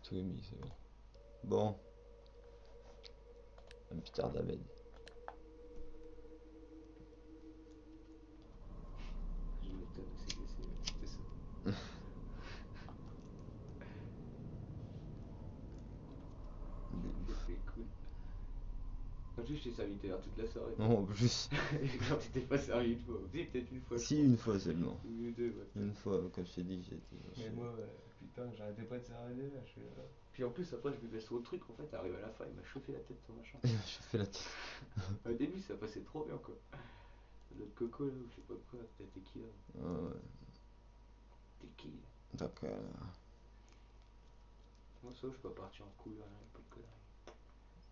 tout est mis, c'est bon. Bon. Un Peter David. Je m'étonne, c'était ça. C'était cool. En plus, je t'ai servi tout à l'heure toute la soirée. Non, en plus. Genre, tu t'es pas servi une fois. Si, peut-être une fois. Je Si, crois. une fois seulement. Ou deux, ouais. Une fois, comme je t'ai dit, j'ai été. Mais moi, putain, j'arrêtais pas de servir des vaches. Puis en plus, après, je buvais sur le truc. En fait, arrivé à la fin, il m'a chauffé la tête, ton machin. Je fais la tête. Au début, ça passait trop bien, quoi. Le coco, là, ou je sais pas quoi. T'es qui, là? Ouais. T'es qui, là? Donc, Moi, ça, je peux partir en couille, rien, pas de conneries.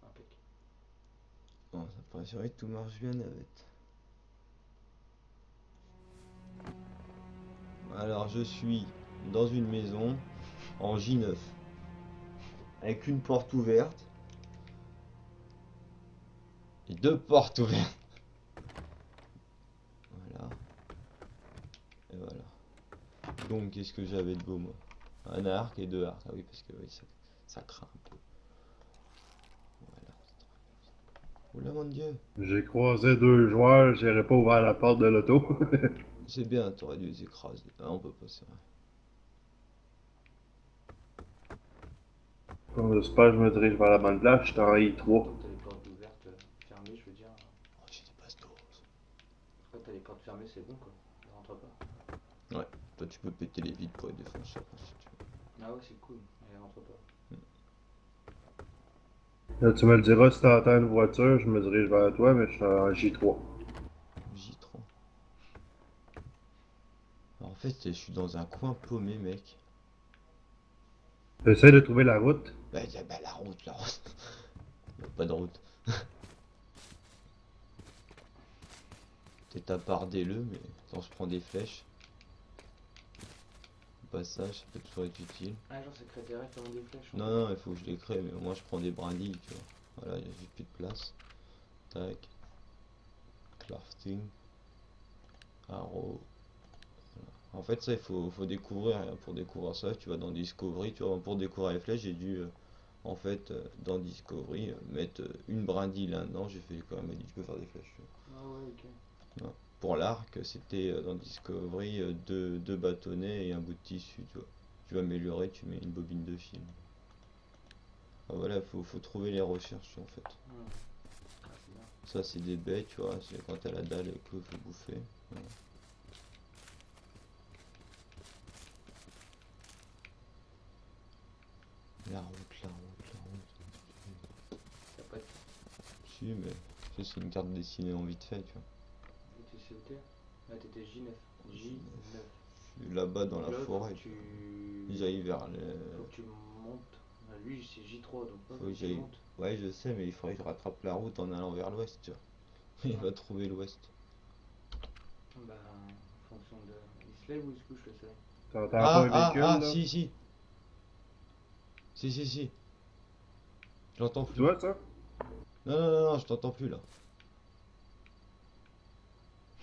Impec. bon, ça paraît assurer que tout marche bien, Navette. Alors, je suis dans une maison en J9 avec une porte ouverte et deux portes ouvertes. Voilà. Et voilà. Donc, qu'est-ce que j'avais de beau, moi? Un arc et deux arcs. Ah oui, parce que oui, ça craint un peu. Voilà. Oula, mon Dieu. J'ai croisé deux joueurs, j'aurais pas ouvert la porte de l'auto. C'est bien, t'aurais dû les écraser. Ah, on peut pas, c'est vrai. J'espère que je me dirige vers la bonne place, je suis en I3. Quand t'as les portes ouvertes, fermées, je veux dire. Oh, j'ai des bastos. Quand t'as les portes fermées, c'est bon, quoi. Ne rentre pas. Ouais, toi tu peux péter les vitres pour les défoncer après si tu veux. Ah ouais, c'est cool. Mais rentre pas. Là, tu me le diras si t'entends une voiture, je me dirige vers toi, mais je suis en J3. J3. Alors, en fait, je suis dans un coin paumé, mec. Essaye de trouver la route. Bah, la route, la route. Y a pas de route. T'es tapardé-le, mais on se prend des flèches. Au passage, ça peut toujours être utile. Ah, genre, c'est créé directement des flèches. Non, non, il faut que je les crée, mais au moins je prends des brindilles, tu vois. Voilà, j'ai plus de place. Tac. Crafting. Arrow. En fait, ça, il faut découvrir. Pour découvrir ça, tu vas dans Discovery. Tu vois, pour découvrir les flèches, j'ai dû, en fait, dans Discovery, mettre une brindille là-dedans. J'ai fait quand même, il m'a dit, tu peux faire des flèches. Tu vois. Ah ouais, ok. Voilà. Pour l'arc, c'était dans Discovery, deux bâtonnets et un bout de tissu, tu vois. Tu vas améliorer, tu mets une bobine de film. Ah, voilà, faut trouver les recherches, en fait. Ah, c'est bien. Ça, c'est des baies, tu vois. C'est quand t'as la dalle et qu'il faut bouffer. Voilà. La route, la route, la route. T'as pas de. Si, mais ça, c'est une carte dessinée en vite fait, tu vois. T'es sauté? Ah, t'étais J9. J9. Je suis là-bas dans la Donc là, forêt, faut que tu vois. tu. J'arrive vers le... Faut que tu montes. Ah, lui, c'est J3, donc Faut faut que que tu j'aille... montes. Ouais, je sais, mais il faudrait que je rattrape la route en allant vers l'ouest, tu vois. Il va trouver l'ouest. Bah, en fonction de. Il se lève ou il se couche le soleil? T'entends pas un véhicule, là? Si, si. Si, si, si. Je l'entends C'est plus. toi, ça? Non, non, non, non, je t'entends plus, là.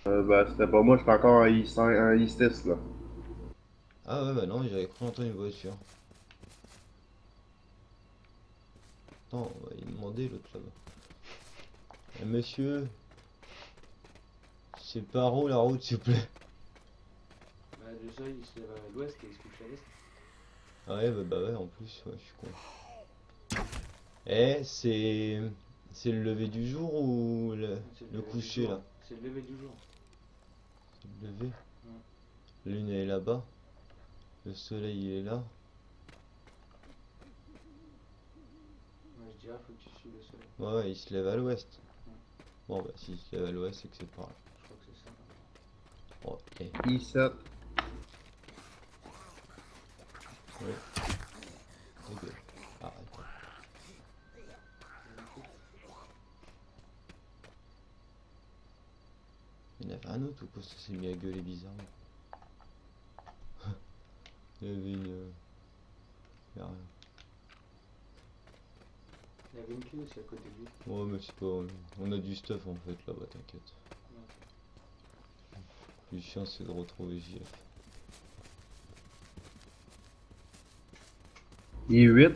Bah, c'était pas moi, je suis encore en I5, en I6, là. Ah ouais, bah non, j'avais cru entendre une voiture. Attends, on va y demander l'autre là-bas. Monsieur, c'est par où la route, s'il vous plaît? Bah, le soleil il se lève à l'ouest et il se couche à l'est. Ah ouais, bah ouais, en plus, ouais, je suis con. Eh, c'est le lever du jour ou C'est le lever du coucher, jour. là? C'est le lever du jour. C'est le lever? Ouais. La lune, elle est là-bas. Le soleil, il est là. Ouais, je dirais, faut que tu suives le soleil. Ouais, ouais, il se lève à l'ouest. Ouais. Bon, bah, s'il se lève à l'ouest, c'est que c'est pareil. Je crois que c'est ça. Bon, ok. I7. Ouais. Ta gueule. Arrête. Il y en avait un autre ou quoi? Ça s'est mis à gueuler bizarrement. Il y avait une... y a rien. Il y avait une queue aussi à côté de lui. Ouais, mais c'est pas... On a du stuff en fait là-bas, t'inquiète. Ouais. Le chien, c'est de retrouver JF. I8.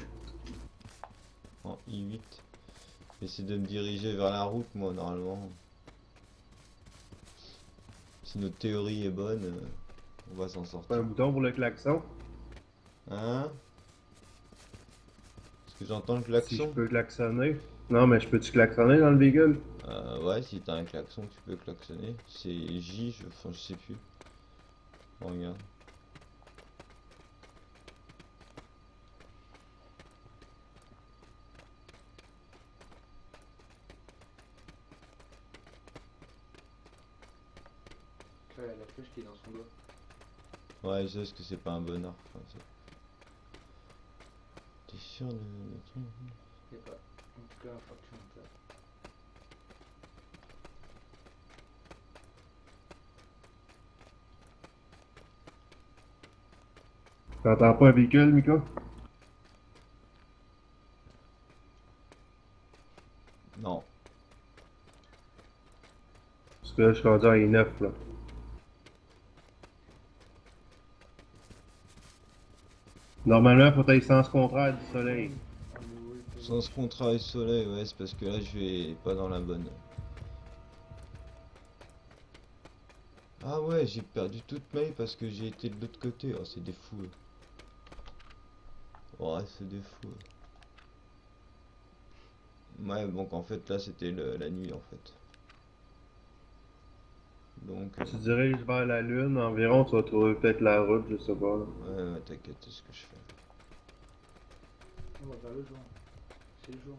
En I8. J'essaie de me diriger vers la route, moi, normalement. Si notre théorie est bonne, on va s'en Un sortir. bouton pour le klaxon. Hein? Est-ce que j'entends le Si je klaxon? peux klaxonner. Non, mais je peux-tu klaxonner dans le véhicule? Ouais, si t'as un klaxon, tu peux klaxonner. C'est J, enfin, je sais plus. Regarde. Là, il y a la flèche qui est dans son doigt. Ouais, je sais ce que c'est pas un bonheur. Enfin, t'es sûr de truc? Il y a pas. En tout cas, faut que tu montes là. T'entends pas un véhicule, Mika? Non. Parce que là, je suis rendu en I9, là. Normalement, faut être sens contraire du soleil. Ah, mais oui, c'est Sens contraire et soleil, ouais, c'est parce que là je vais pas dans la bonne. Ah ouais, j'ai perdu toute maille parce que j'ai été de l'autre côté. Oh, c'est des fous. Ouais, c'est des fous. Ouais, donc en fait là c'était la nuit en fait. Donc, Tu diriges vers la lune, environ, tu vas trouver peut-être la route, je sais pas, là. ouais, t'inquiète, c'est ce que je fais. On va vers le jour. C'est le jour.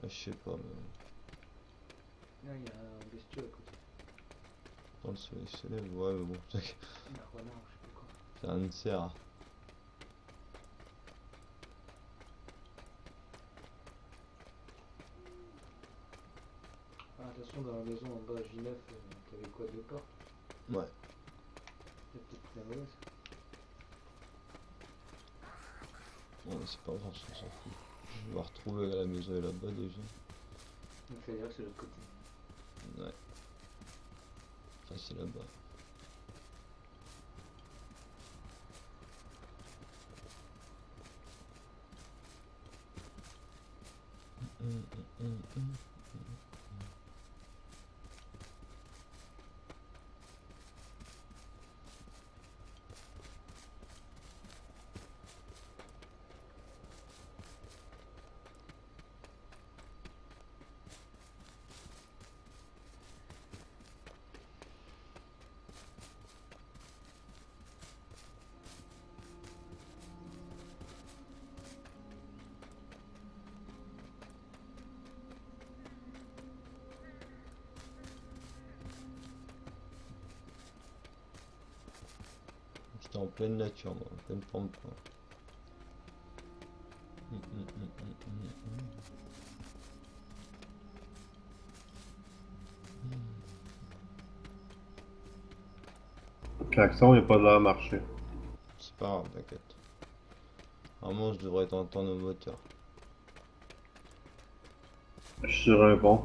Ouais, je sais pas, mais Là, il y a un bestiau à côté. quand le soleil se lève, ouais, mais bon, Un renard, je sais pas quoi. ça ne sert. Ah, attention, dans la maison en bas, J9, t'avais quoi, 2 portes? Ouais. Il y a peut-être la mauvaise. Bon, c'est pas grave, on s'en fout. On va retrouver la maison est là-bas déjà. Il me fait dire que c'est de l'autre côté. Ouais. Enfin, c'est là-bas. J'étais en pleine nature, moi, en pleine pente. Le klaxon, il a pas de l'air marcher. C'est pas grave, t'inquiète. Normalement, je devrais t'entendre au moteur. Je suis sur un pont.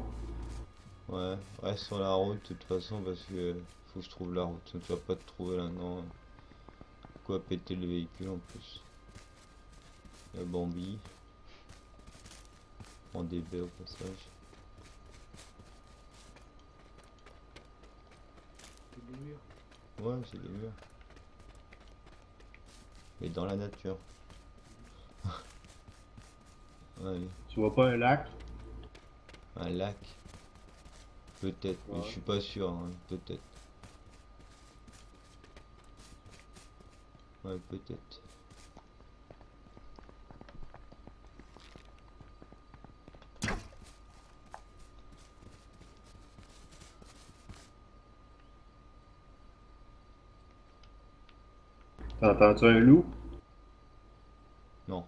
Ouais, reste sur la route de toute façon parce que faut que je trouve la route. Tu vas pas te trouver là-dedans. Quoi péter le véhicule en plus. Il y a Bambi. En DB au passage. C'est des murs. Ouais, c'est des murs. Mais dans la nature. Ouais, Tu vois pas un lac? un lac. Peut-être, mais Ouais. je suis pas sûr, hein. Peut-être. Ouais, peut-être. T'entends-tu un loup? Non.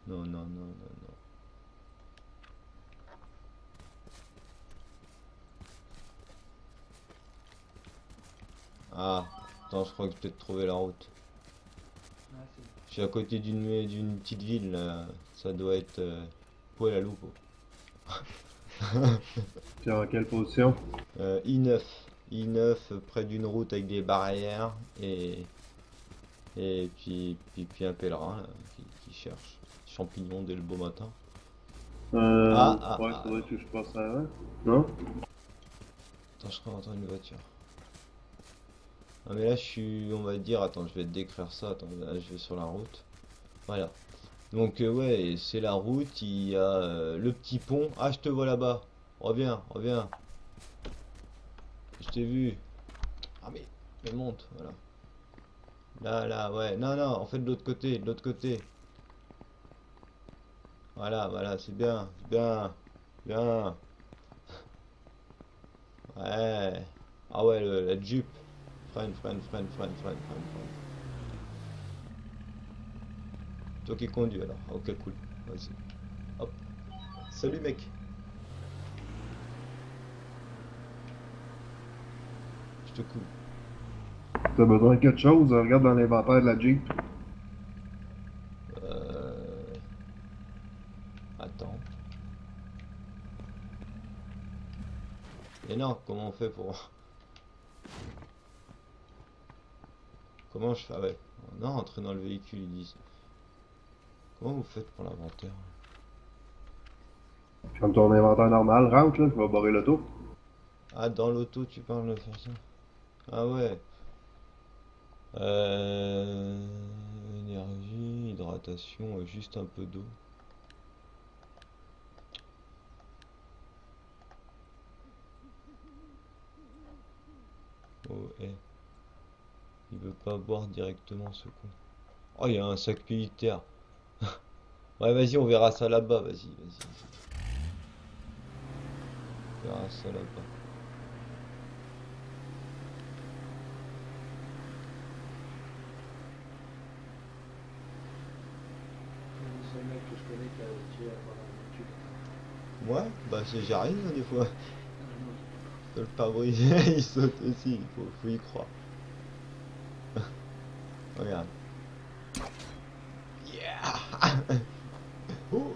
Non, non, non, non, non. Ah, attends, je crois que j'ai peut-être trouvé la route. Ah, c'est bon. Je suis à côté d'une petite ville là. Ça doit être poil à loup. T'es en quelle position? I9. I9 près d'une route avec des barrières et puis un pèlerin là, qui cherche champignons dès le beau matin. Ouais, Ah, faudrait non. que je passe avant. Non? Attends, je crois entendre une voiture. Ah mais là je suis, on va dire, attends, je vais te décrire ça, attends, là je vais sur la route. Voilà. Donc ouais, c'est la route, il y a le petit pont. Ah, je te vois là-bas. Reviens, reviens. Je t'ai vu. Ah mais monte, voilà. Là, ouais. Non, non, en fait de l'autre côté, de l'autre côté. Voilà, voilà, c'est bien, bien, bien. Ouais. Ah ouais, la Jeep. Freine. Toi qui conduis alors. Ok, cool. Vas-y. Hop. Salut mec. Je te coupe. T'as besoin de quelque chose? Regarde dans l'inventaire de la Jeep. Euh... Attends. Et non, comment on fait pour... Comment je fais? Ah ouais. Non, entrer dans le véhicule, ils disent. Comment vous faites pour l'inventaire? Comme ton inventaire normal, rentre là, je vais barrer l'auto. Ah, dans l'auto, tu parles de faire ça? Ah ouais. Énergie, hydratation, juste un peu d'eau. Oh, il veut pas boire directement ce con. Oh, il y a un sac militaire. Ouais, vas-y, on verra ça là-bas. Vas-y. On verra ça là-bas. Le seul mec que je connais qui a tiré à part un tube. Ouais, bah j'arrive hein, des fois. Mhm. Le pare-brise, il saute aussi. Faut y croire. Regarde. Yeah! Oh!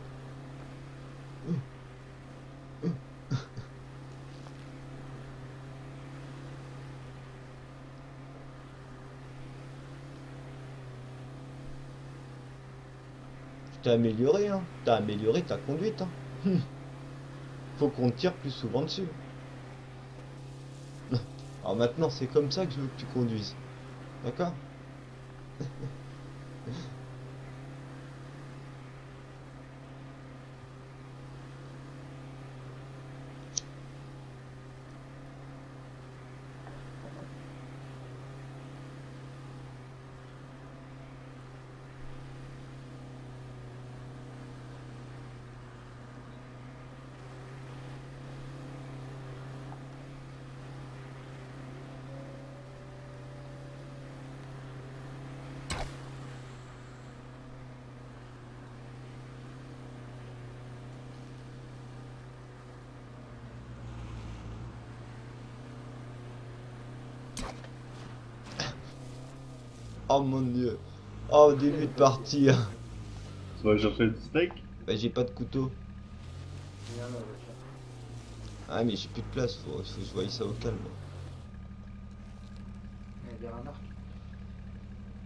T'as amélioré, hein? T'as amélioré ta conduite, hein? Faut qu'on te tire plus souvent dessus. Alors maintenant, c'est comme ça que je veux que tu conduises. D'accord? Oh mon dieu. Oh, au début de partir. Tu vas chercher du steak? Bah, j'ai pas de couteau. Il y en a dans la voiture. Ah, mais j'ai plus de place. Faut que je voie ça au calme. Il y a un arc.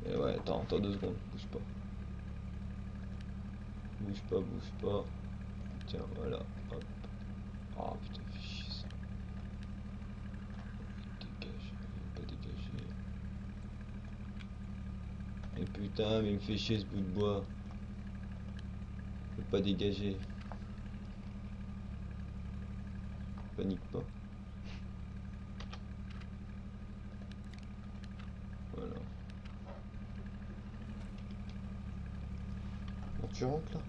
Et ouais, attends 2 secondes. Bouge pas. Bouge pas. Tiens, voilà. Hop. Oh putain, fais chier ça. Dégage. Il veut pas dégager. Et putain, mais il me fait chier ce bout de bois. Il veut pas dégager. Panique pas. Voilà. Bon, tu rentres là?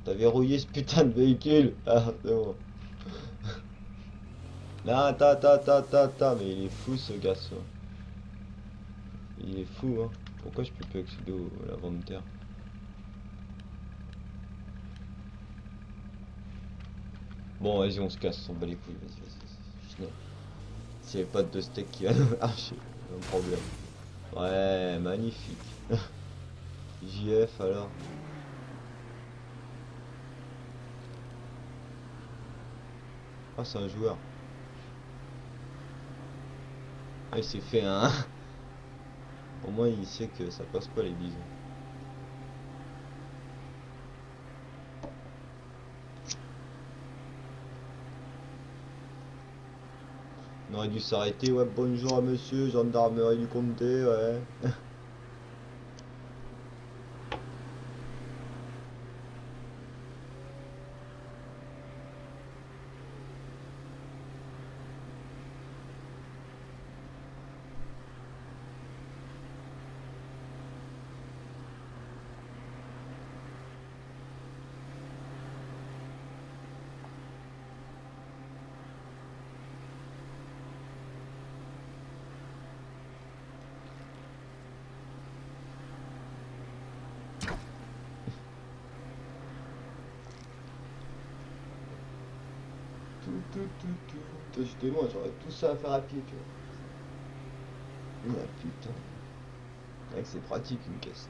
T'as verrouillé ce putain de véhicule? Ah, c'est bon. Là, mais il est fou ce garçon. Il est fou, hein. Pourquoi je peux plus accéder à la vente de terre? Bon, vas-y, on se casse, on bat les couilles, vas-y. S'il n'y avait pas de steak qui va nous marcher, un problème. Ouais, magnifique. JF alors. Ah, c'est un joueur. Ah, il s'est fait un... Au moins, il sait que ça passe pas les bisons. On aurait dû s'arrêter. Ouais, bonjour à monsieur, gendarmerie du comté, ouais. Justement, j'aurais tout ça à faire à pied, tu vois. Ah putain. Ouais, c'est pratique une caisse.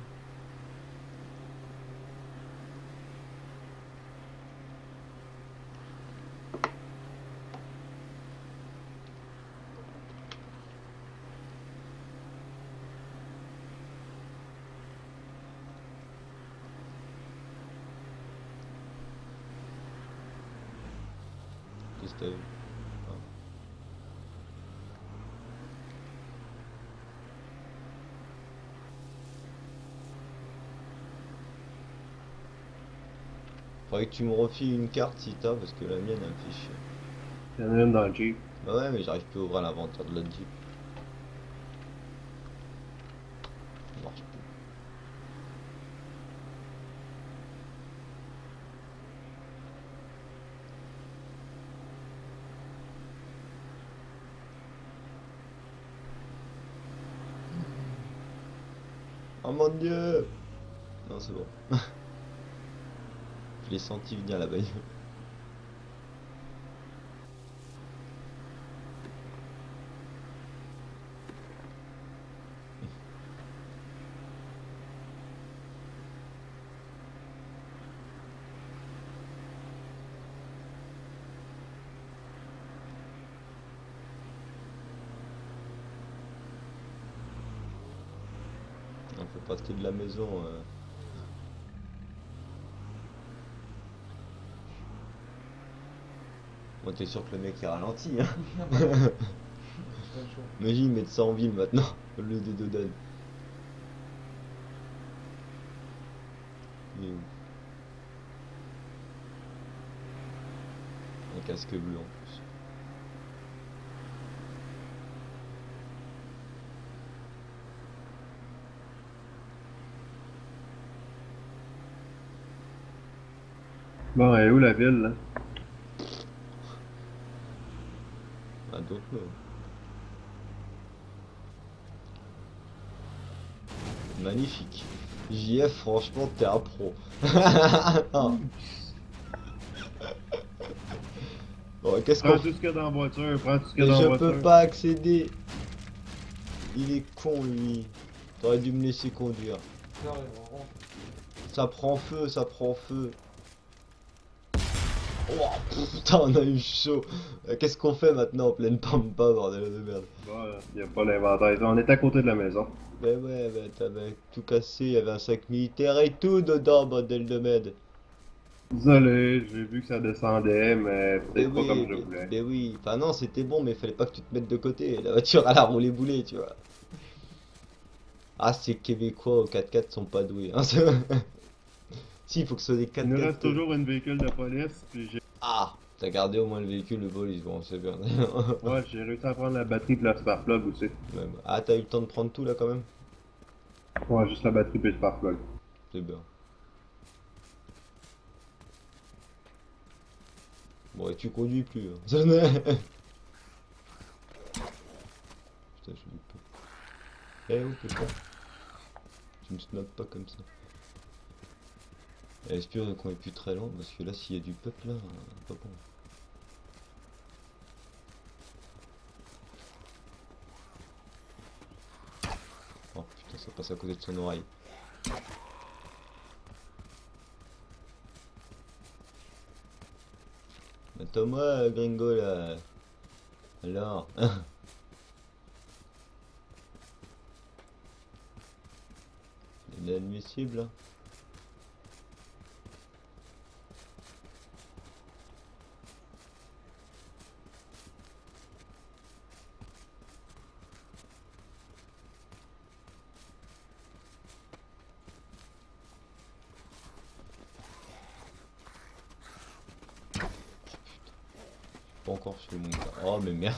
Qu'est-ce que t'as vu? Ah. Faudrait que tu me refiles une carte si t'as, parce que la mienne elle me fait chier. Il y en a une dans le Jeep. Bah ouais, mais j'arrive plus à ouvrir l'inventaire de l'autre Jeep. Ça marche plus. Oh mon dieu! Non, c'est bon. Je l'ai senti venir la bagnole. On fait partie de la maison. Bon, t'es sûr que le mec est ralenti, hein? Pas le choix. Imagine, il met ça en ville maintenant, au lieu des deux dames. Il est où? Un casque bleu en plus. Bon, elle est où la ville, là? Ah, donc, magnifique. JF, franchement, t'es un pro. Ah. Bon, qu'est-ce qu'on Prends fait? tout ce qu'il y a dans la voiture, prends tout ce qu'il y Mais a dans la je peux voiture. pas accéder. Il est con, lui. T'aurais dû me laisser conduire. Non, on rentre. Ça prend feu, ça prend feu. Oh putain, on a eu chaud. Qu'est-ce qu'on fait maintenant en pleine pampa, bordel de merde? Bon, il n'y a pas l'inventaire. On est à côté de la maison. Mais ouais, bah, t'avais tout cassé, il y avait un sac militaire et tout dedans, bordel de merde. Désolé, j'ai vu que ça descendait, mais Mais peut-être pas comme oui, je voulais. mais oui. Enfin non, c'était bon, mais fallait pas que tu te mettes de côté. La voiture, elle a roulé boulet, tu vois. Ah, ces Québécois au 4x4 sont pas doués, hein. Si, il faut que ce soit des Il nous 4x4. reste toujours une véhicule de police, puis j'ai Ah, t'as gardé au moins le véhicule de police, bon, c'est bien. ouais, j'ai réussi à prendre la batterie de la Sparkplug aussi. Même. Ah, t'as eu le temps de prendre tout là quand même? Ouais, juste la batterie puis le Sparkplug. C'est bien. Bon, et tu conduis plus, hein. Putain, je suis peu. Eh oh, putain. Tu me snaps pas comme ça. J'espère qu'on est plus très lent, parce que là, s'il y a du peuple là, pas bon. Oh putain, ça passe à côté de son oreille. Attends-moi, gringo, là. Alors. Inadmissible. Hein. Pas encore chez mon gars. Oh, mais merde.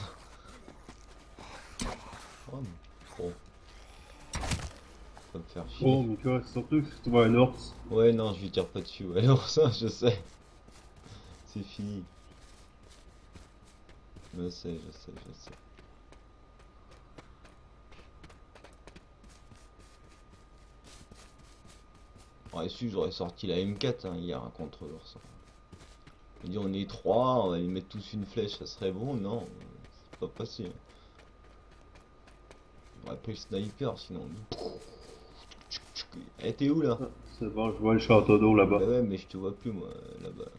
Oh, mais bon. Faut me faire chier. Oh, Mika, surtout si tu vois un ours. Ouais, non, je lui tire pas dessus. Ouais, alors ça, je sais. C'est fini. Je sais, je sais, je sais. Ouais, si, j'aurais sorti la M4 hein, hier hein, contre l'ours. Il dit on est trois, on va lui mettre tous une flèche, ça serait bon. Non, c'est pas passé. Hein. On aurait pris le sniper sinon. Eh, t'es où là? Ah, c'est bon, je vois le château d'eau là-bas. Bah ouais, mais je te vois plus moi là-bas.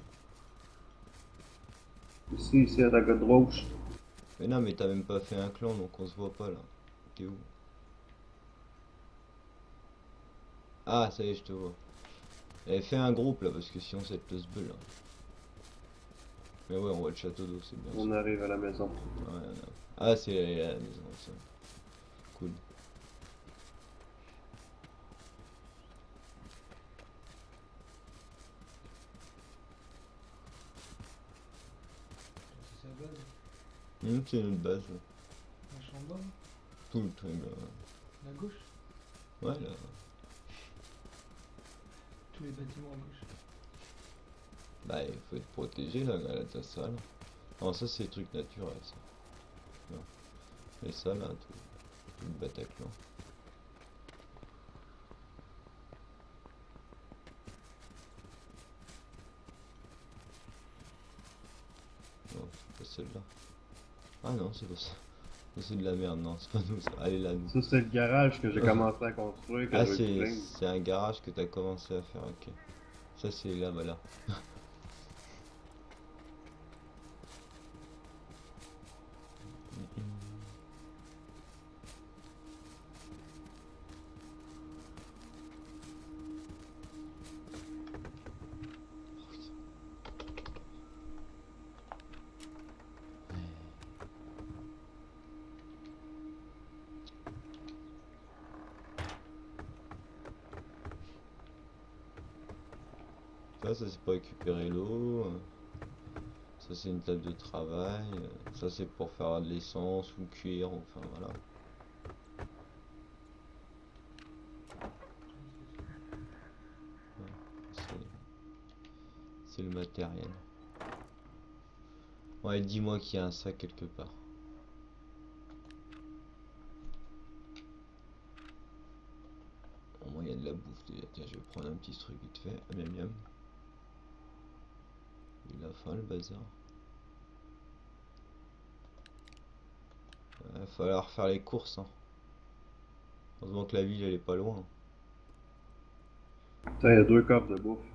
Ici, à la côte rouge. Mais non, mais t'as même pas fait un clan donc on se voit pas là. T'es où? Ah, ça y est, je te vois. Eh, fais un groupe là parce que sinon ça te se bulle là. Mais ouais, on voit le château d'eau, c'est bien On ça. arrive à la maison. Ouais, non. Ah, c'est la maison, ça. Cool. C'est sa base. C'est notre base là. La chambre, Tout le truc là. la gauche. Ouais, là. Tous les bâtiments à gauche. Bah, il faut être protégé là, Galatasaray. Non, ça c'est le truc naturel ça. Non. Mais ça là, tout le Bataclan. Non, c'est pas celle-là. Ah non, c'est pas ça. Ça, c'est de la merde, non, c'est pas nous ça. Allez là, nous. Ça, c'est le garage que j'ai commencé à construire, que Ah, je veux c'est plein. c'est un garage que t'as commencé à faire, ok. Ça c'est là, voilà. Ça c'est pour récupérer l'eau. Ça c'est une table de travail. Ça c'est pour faire de l'essence ou cuire, enfin voilà. C'est le matériel. Ouais, dis-moi qu'il y a un sac quelque part. Au moins il y a de la bouffe déjà. Tiens, je vais prendre un petit truc vite fait. Miam miam. Il a faim le bazar. Il va falloir faire les courses. Hein. Heureusement que la ville elle est pas loin. Putain, il y a 2 coffres de bouffe.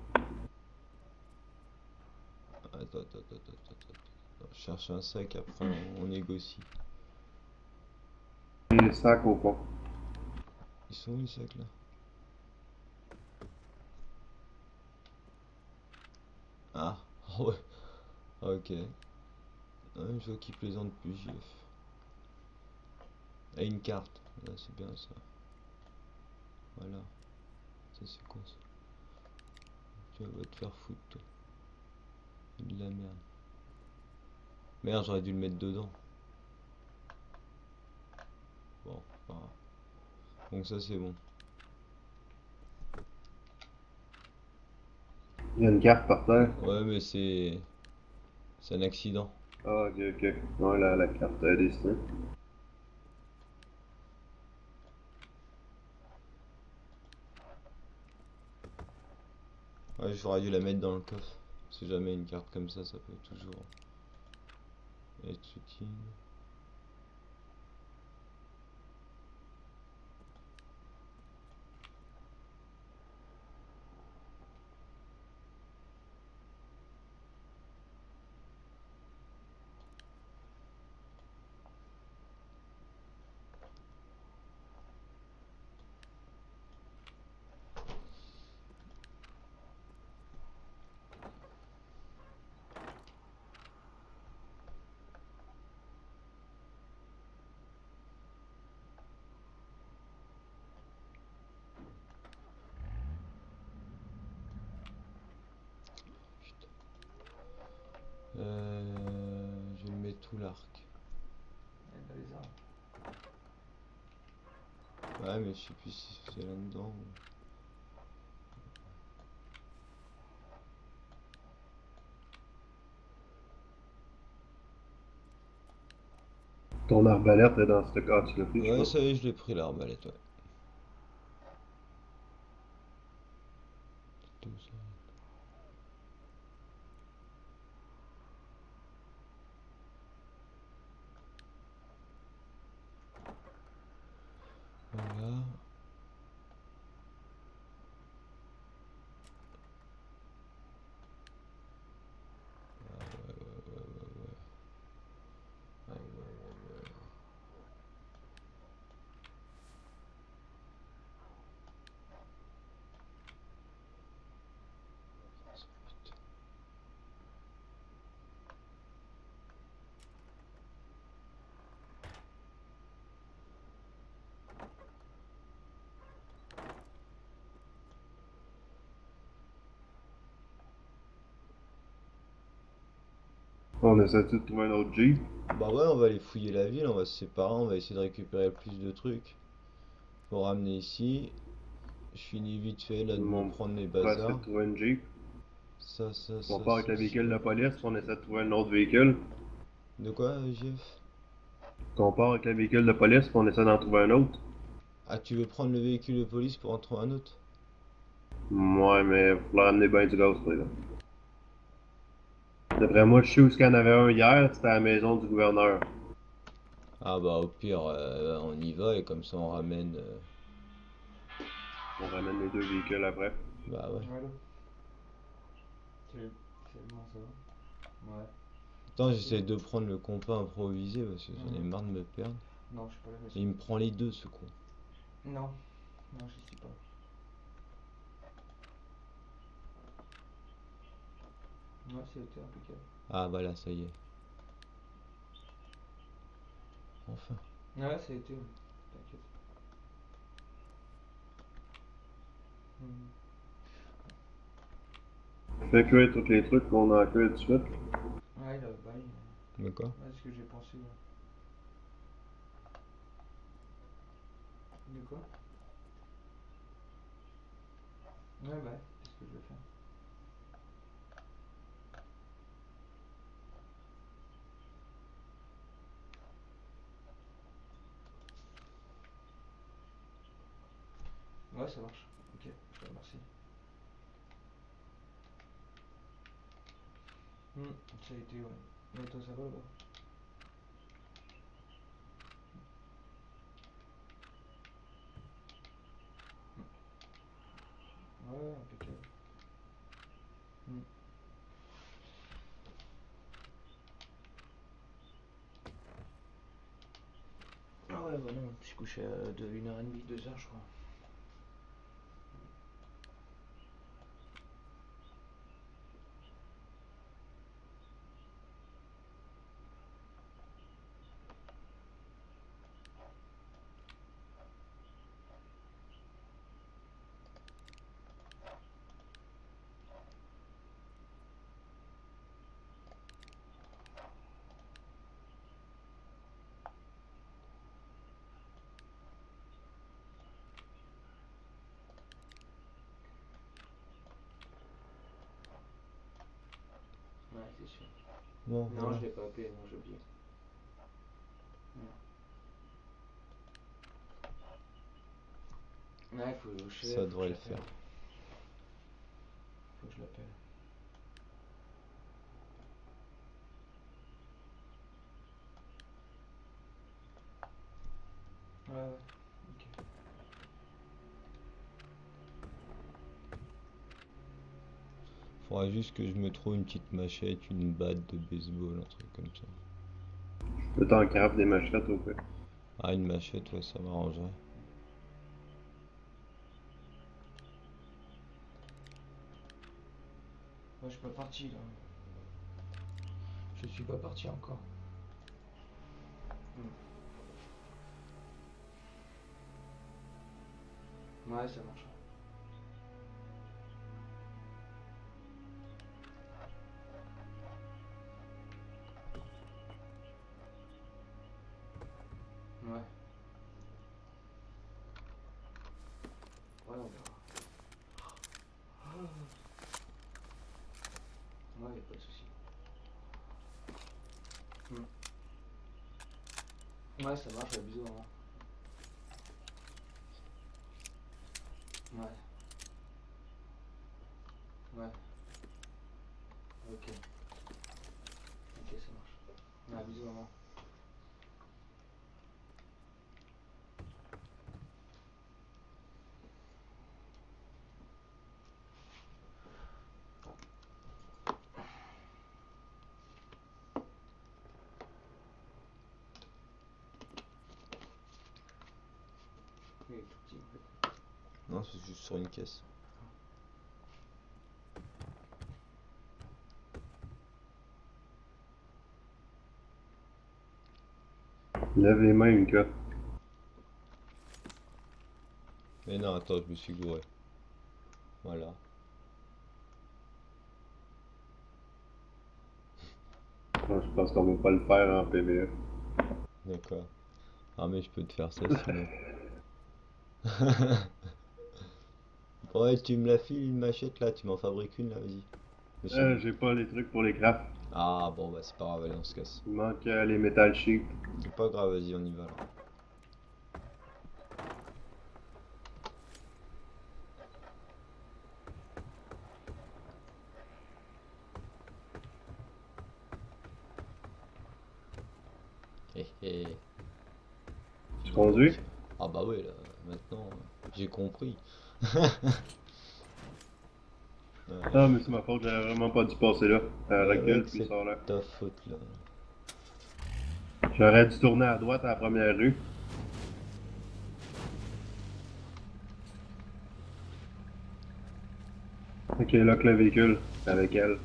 Attends. Je cherche un sac, après on négocie. Les sacs au fond. Ils sont où les sacs là? Ah, ouais. Ok. Ouais, je vois qu'ils plaisantent plus, JF. Ah, une carte. Là, c'est bien ça. Voilà. Ça, c'est quoi ça? Tu vas te faire foutre, toi. C'est de la merde. Merde, j'aurais dû le mettre dedans. Bon, pas grave. Donc, ça, c'est bon. Il y a une carte par terre. Ouais, mais c'est. C'est un accident. Ah, ok. Ouais, la carte est dessinée. Ouais, j'aurais dû la mettre dans le coffre. Si jamais une carte comme ça peut toujours être utile. l'arc. Dans les arbres. Ouais, mais je sais plus si c'est là-dedans. Ton arbalète est dans ce cas, tu l'as pris, je Ouais, crois. ça y est, je l'ai pris l'arbalète, ouais. Tout ça. Voilà. Ouais, ouais. On essaie-tu de trouver un autre Jeep? Bah ouais, on va aller fouiller la ville, on va se séparer, on va essayer de récupérer le plus de trucs. Pour ramener ici. Je finis vite fait là de me On prendre mes va essayer bazars. de trouver une Jeep. On part avec le Ça. véhicule de police, puis on essaie de trouver un autre véhicule. De quoi, Jeff? On part avec le véhicule de police, puis on essaie d'en trouver un autre. Ah, tu veux prendre le véhicule de police pour en trouver un autre? Ouais, mais il faut ramener bien du gaz, par exemple. D'après moi, je sais où il y en avait un hier, c'était à la maison du gouverneur. Ah bah au pire, on y va et comme ça on ramène... On ramène les deux véhicules après. Bah ouais. Voilà. C'est bon ça. Ouais. Attends, j'essaie de prendre le compas improvisé parce que j'en ai Mhm. marre de me perdre. Non, je suis pas là, Et il me prend les deux, ce con. Non, non, j'y suis pas. Ouais, c'était impeccable. Ah bah là, ça y est. Enfin. Ouais, ça a été, ouais. T'inquiète. Mhm. Fais cuire tous les trucs qu'on a à cuire tout de suite. Ouais, là, bah, Mais quoi? ouais, c'est ce que j'ai pensé, ouais. De quoi? Ouais, bah, c'est ce que je vais faire. Ouais, ça marche. Ok, je te remercie. Ça a été, ouais. Et toi, ça va là-bas? Ouais, impeccable. Hmm. Ah ouais, bah non, je me suis couché à 1h30, 2h, je crois. Ouais, c'est sûr. Bon, Non, voilà. je l'ai pas appelé, non, j'ai oublié. Ouais, faut que je Ça faut que devrait je le l'appelle. faire. Faut que je l'appelle. Ouais, ouais, ok. Faudra juste que je me trouve une petite machette, une batte de baseball, un truc comme ça. Le temps craft des machettes au fait. Ah, une machette, ouais, ça m'arrangerait. Moi, je suis pas parti là. Je suis pas parti encore. Ouais, ça marche. Ouais, ça marche, ouais, bisous, maman. Ouais. Ouais. Ok. Ok, ça marche. Ouais, bisous, maman. Il est tout petit, en fait. Non, c'est juste sur une caisse. Lève les mains, Mika. Mais non, attends, je me suis gouré. Voilà. Non, je pense qu'on va pas le faire en PvE. D'accord. Ah, mais je peux te faire ça sinon. Ouais, tu me la files une machette là, tu m'en fabriques une là, vas-y. Monsieur. J'ai pas les trucs pour les crafts. Ah bon, bah c'est pas grave, allez, on se casse. Il manque les metal sheets. C'est pas grave, vas-y, on y va là. Hé hé. Tu Bon, conduis? ah bah ouais, là, maintenant, j'ai compris. Ah, mais c'est ma faute, j'avais vraiment pas dû passer là. Mais Recule, mec, puis c'est sors là. ta faute là. J'aurais dû tourner à droite à la première rue. Ok, lock le véhicule avec elle.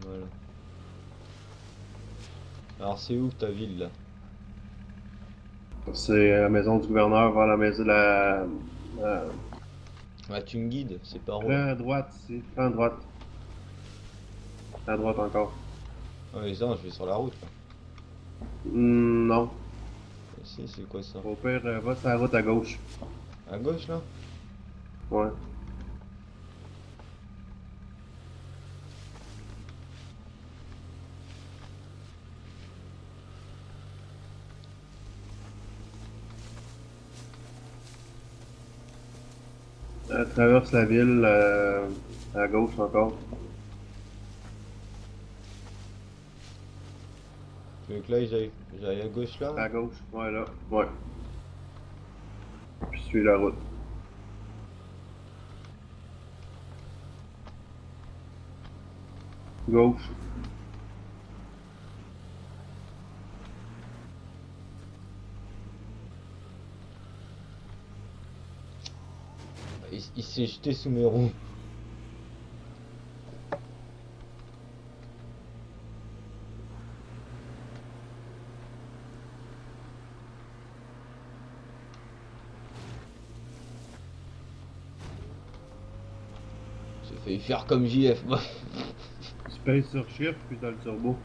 Voilà. Alors c'est où ta ville là? C'est la maison du gouverneur vers la maison de la. Ah, tu me guides, c'est par où là? Prends à droite ici, prends à droite. À droite encore. Ah mais non, je vais sur la route là. Non. Ici, c'est quoi ça? Au pire, va sur la route à gauche. À gauche là? Ouais. Traverse la ville à gauche encore. Tu veux que là j'aille à gauche là? À gauche, ouais là. Ouais. Puis suis la route. Gauche. Il s'est jeté sous mes roues. J'ai failli faire comme JF, moi. Tu pèses sur Shift puis t'as le turbo.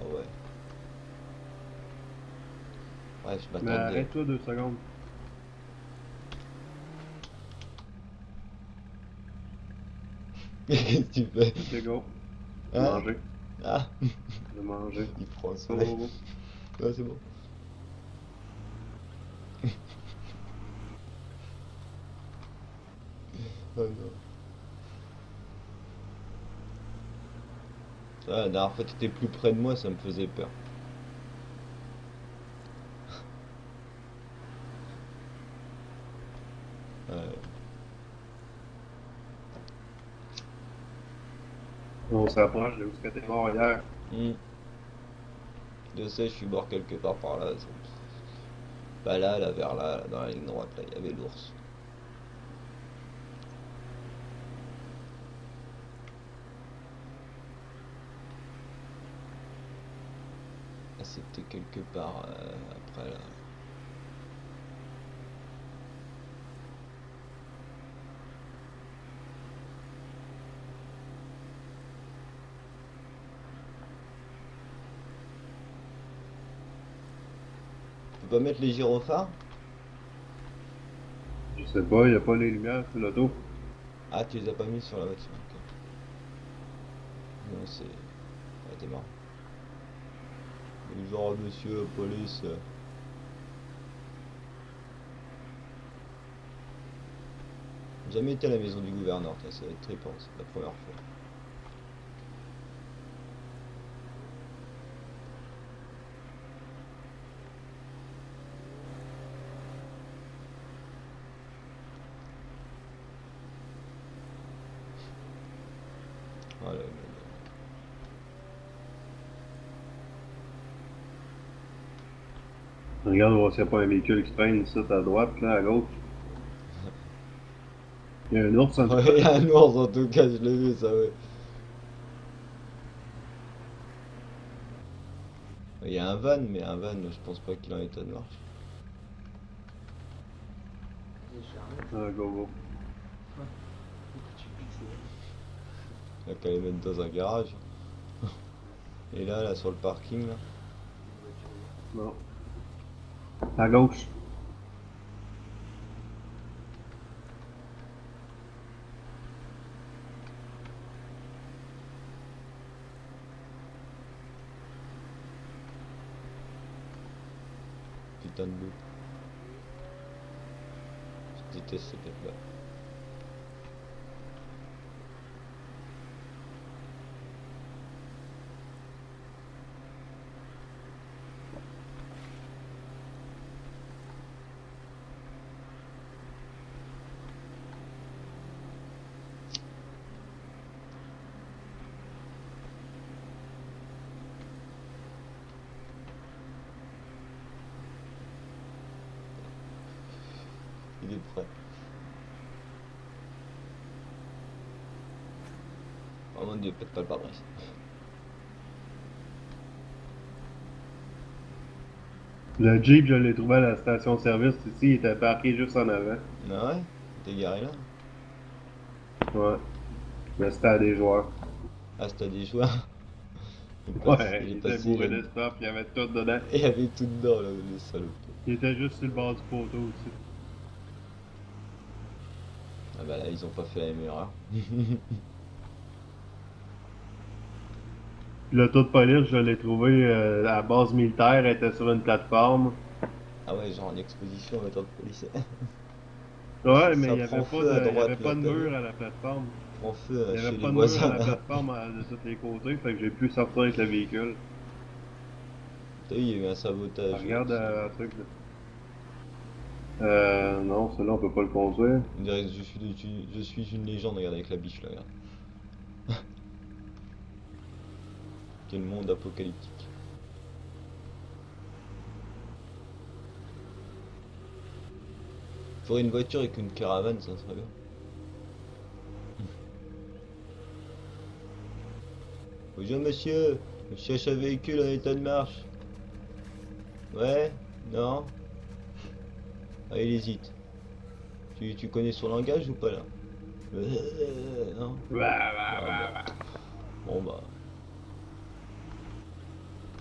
Ah ouais. Ouais, je Mais m'attendais. arrête-toi 2 secondes. Qu'est-ce que tu fais? Ok, go. Hein? Manger. Ah! De manger. Il prend le Go, soleil. go, go. Ouais, c'est bon. Oh non. Ah, la dernière fois, t'étais plus près de moi, ça me faisait peur. Ouais. On s'approche de où est-ce que t'es mort hier. Hmm. Je sais, je suis mort quelque part par là. Pas là, là, vers là, là, dans la ligne droite, là, il y avait l'ours. Là, c'était quelque part après là. Tu peux pas mettre les gyrophares? Je sais pas, y a pas les lumières sur l'auto. Ah, tu les as pas mis sur la voiture. Ok. Non, c'est. Ah, t'es marrant. Bonjour monsieur, police. Jamais été à la maison du gouverneur, tiens, ça va être trippant, c'est la première fois. Voilà, Regarde voir s'il n'y a pas un véhicule qui traîne ici à droite, là, à gauche. Il y a un ours en tout ouais, cas. il y a un ours en tout cas, je l'ai vu ça, ouais. Il y a un van, mais un van, je pense pas qu'il est en état de marche. J'ai charmé. Ah, go, go. Tu piques, c'est vrai. Il y a qu'à les mettre dans un garage. Et là, sur le parking, là. Une voiture. Non. À gauche. Putain de loup. Je déteste ces bêtes-là. Il est prêt. Oh mon dieu, pète pas le pare-brise. Le Jeep, je l'ai trouvé à la station-service ici, il était parqué juste en avant. Ah ouais? T'es garé là? Ouais. Mais c'était à des joueurs. Ah, c'était des joueurs. Ouais, Il est il était passé. bourré de stuff, il y avait tout dedans. Et il y avait tout dedans, là, le salaud. Il était juste sur le bord du poteau aussi. Ah bah là, ils ont pas fait la même erreur. L'auto de police, je l'ai trouvé à la base militaire, elle était sur une plateforme. Ah ouais, genre en exposition en mettant de police. Ouais, mais Ça il n'y prend avait pas feu à de, il y droite, avait là, pas de t'as mur vu? à la plateforme. Prend feu Il n'y chez avait les pas de mur à voisins. la plateforme de tous les côtés, fait que j'ai pu sortir avec le véhicule. T'as vu, il y a eu un sabotage. Regarde un truc là. Non, celui-là on peut pas le conduire. On dirait que je suis une légende, regarde avec la biche là, regarde. Quel monde apocalyptique. Faudrait une voiture avec une caravane, ça serait bien. Bonjour monsieur, je cherche un véhicule en état de marche. Ouais? Non? Ah, il hésite. Tu connais son langage ou pas là? Non? Ah, bon bah.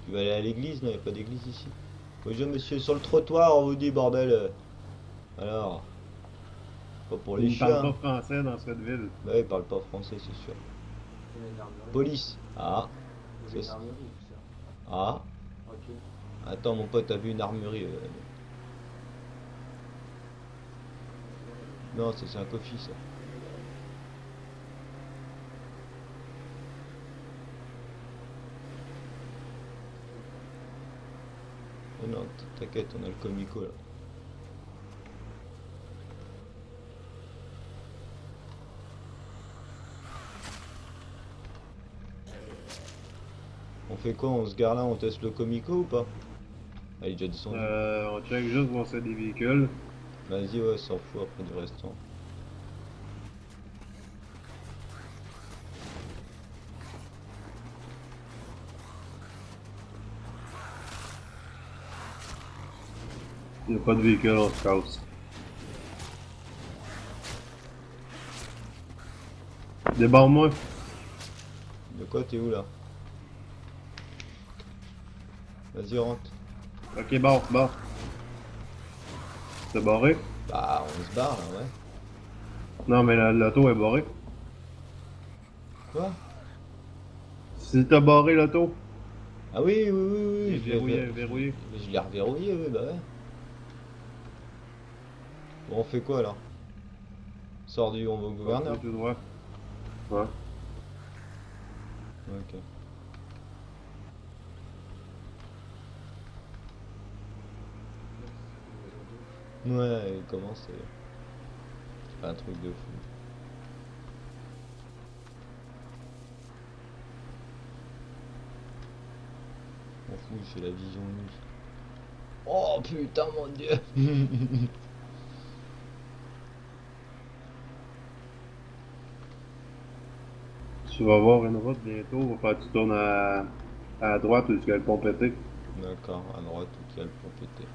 Tu vas aller à l'église? Non, il n'y a pas d'église ici. Bonjour monsieur, sur le trottoir, on vous dit bordel. Alors, pas pour les Il ne parle chiens. pas français dans cette ville. Bah il parle pas français, c'est sûr. Il y a une armurerie. Police. Ah, Il y a une c'est- armurerie, tout ça. ah. Ok. Attends mon pote, t'as vu une armurerie? Non, ça, c'est un coffee ça. Oh non, t'inquiète, on a le comico là. On fait quoi? On se gare là, on teste le comico ou pas? Ah, il est déjà descendu. On check juste voir s'il y a des véhicules. Vas-y, ouais, s'en fout après du restant. Il n'y a pas de véhicule, on se casse. Débarre-moi. De quoi, t'es où là? Vas-y, rentre. Ok, barre, barre. C'est barré? Bah, on se barre là, ouais. Non, mais l'auto est barrée. Quoi? Si t'as barré l'auto, Ah oui, oui, oui, oui, il est je l'ai verrouillé, verrouillé. je l'ai reverrouillé, oui, bah ouais. Bon, on fait quoi là? Sors du on va au gouverneur. Continue tout droit. Ouais. Ok. Ouais, comment c'est pas un truc de fou. On fout, il fait la vision nuit. Oh putain, mon dieu! Tu vas voir une route bientôt, va falloir que tu tournes à droite où tu as le pont pété. D'accord, à droite, où il y a le pont pété.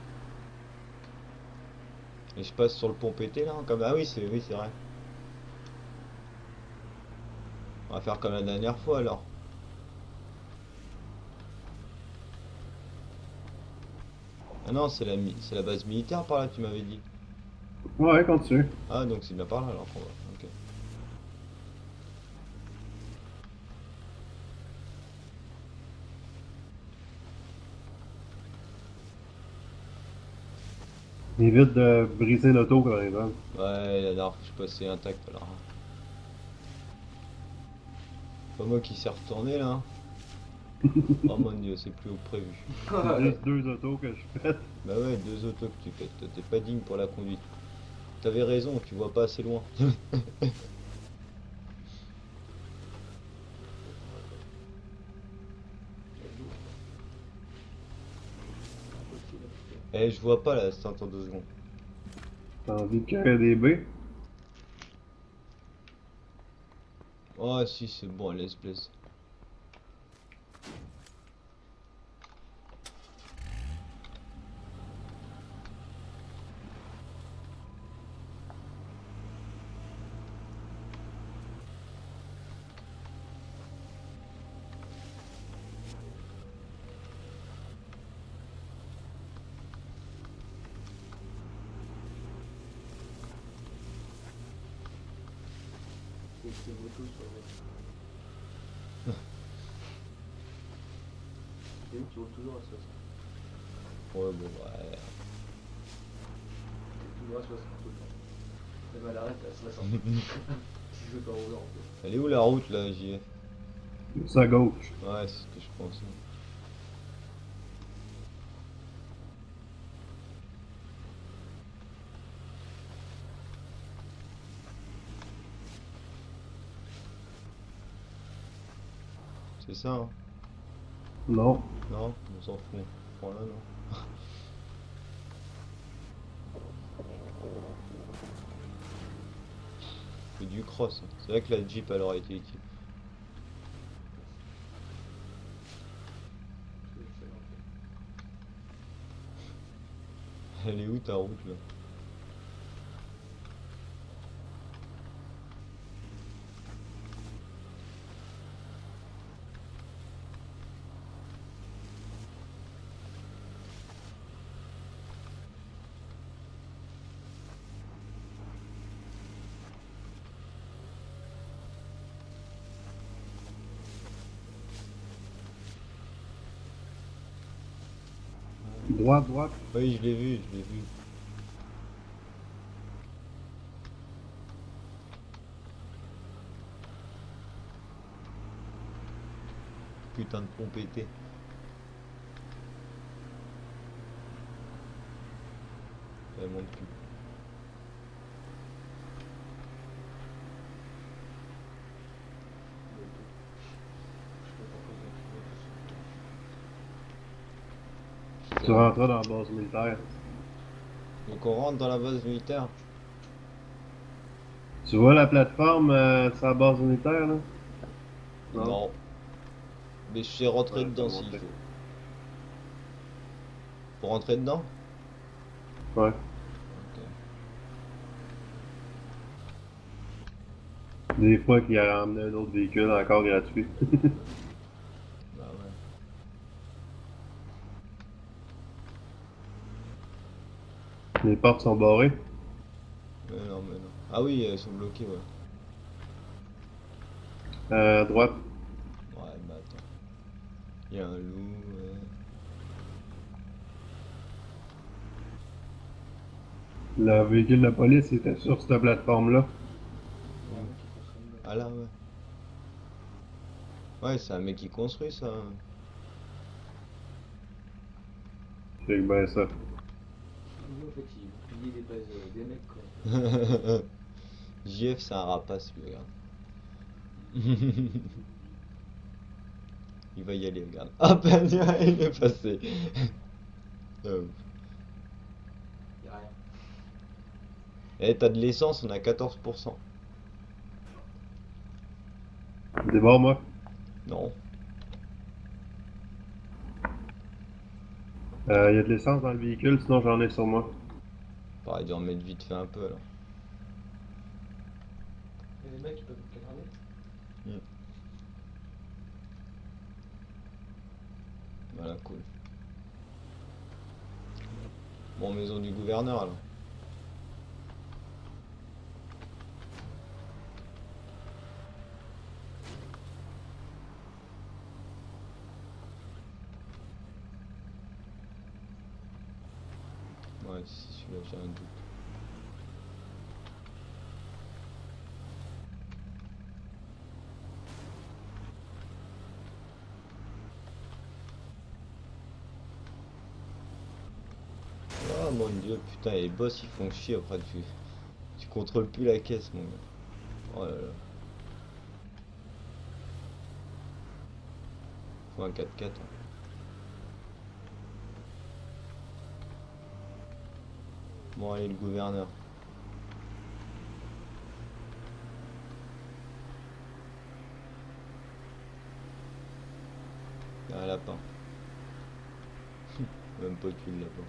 Et je passe sur le pont pété là, comme. Ah oui, c'est vrai. On va faire comme la dernière fois alors. Ah non, c'est la base militaire par là, tu m'avais dit. Ouais, continue. Ah, donc c'est bien par là alors qu'on va. Ok. Évite de briser l'auto quand même. Hein. Ouais, la dernière fois, je suis passé intact alors. Pas moi qui s'est retourné là. Oh mon dieu, c'est plus haut que prévu. C'est juste deux autos que je fais. Bah ouais, deux autos que tu pètes, toi, t'es pas digne pour la conduite. T'avais raison, tu vois pas assez loin. Eh, je vois pas là, c'est en 2 secondes. T'as envie de carrer des baies? Oh si, c'est bon, laisse Blaise. Et c'est moto sur le. Et tu roules toujours à 60. Ouais, bon, ouais. Toujours à 60 tout le temps. Même à l'arrêt, t'es à 60. Si je veux pas rouler en fait. Elle est où la route là, JF? C'est à gauche. Ouais, c'est ce que je pensais. C'est ça, hein? Non. Non, on s'en fout. Voilà, non. C'est du cross, hein. C'est vrai que la Jeep elle aurait été utile. Elle est où ta route là? Droite, droite. Oui, je l'ai vu, je l'ai vu. Putain de pont pété. Elle monte plus. Tu rentres dans la base militaire. Donc on rentre dans la base militaire. Tu vois la plateforme sur la base militaire là? Non. Mais je sais rentrer Ouais, dedans ça s'il montait. faut. Pour rentrer dedans? Ouais. Ok. Des fois qu'il a ramené un autre véhicule encore gratuit. Bah ouais. Les portes sont barrées. Mais non, mais non. Ah oui, elles sont bloquées, ouais. À droite. Ouais, bah attends. Il y a un loup. Le véhicule de police était sur cette plateforme-là. Il y a un mec qui consomme là. Ah là, ouais. Ouais, c'est un mec qui construit ça. C'est bien ça. Lui, en fait, il pillait des bases des mecs, quoi. JF, c'est un rapace, lui, regarde. Il va y aller, regarde. Ah, ben, il est passé. Oh. Il y a rien. Eh, t'as de l'essence, on a 14%. Débord, moi. Non. Il y a de l'essence dans le véhicule, sinon j'en ai sur moi. Pareil, d'en mettre vite fait un peu, alors. Il y a des mecs qui peuvent me cadrer. Voilà, cool. Bon, maison du gouverneur, alors. Ouais, c'est celui-là, j'ai un doute. Oh mon dieu, putain, les boss ils font chier après, tu contrôles plus la caisse, mon gars. Oh là là. Faut un 4x4. Hein. Bon, allez, le gouverneur. Il y a un lapin. Même pas tué le lapin.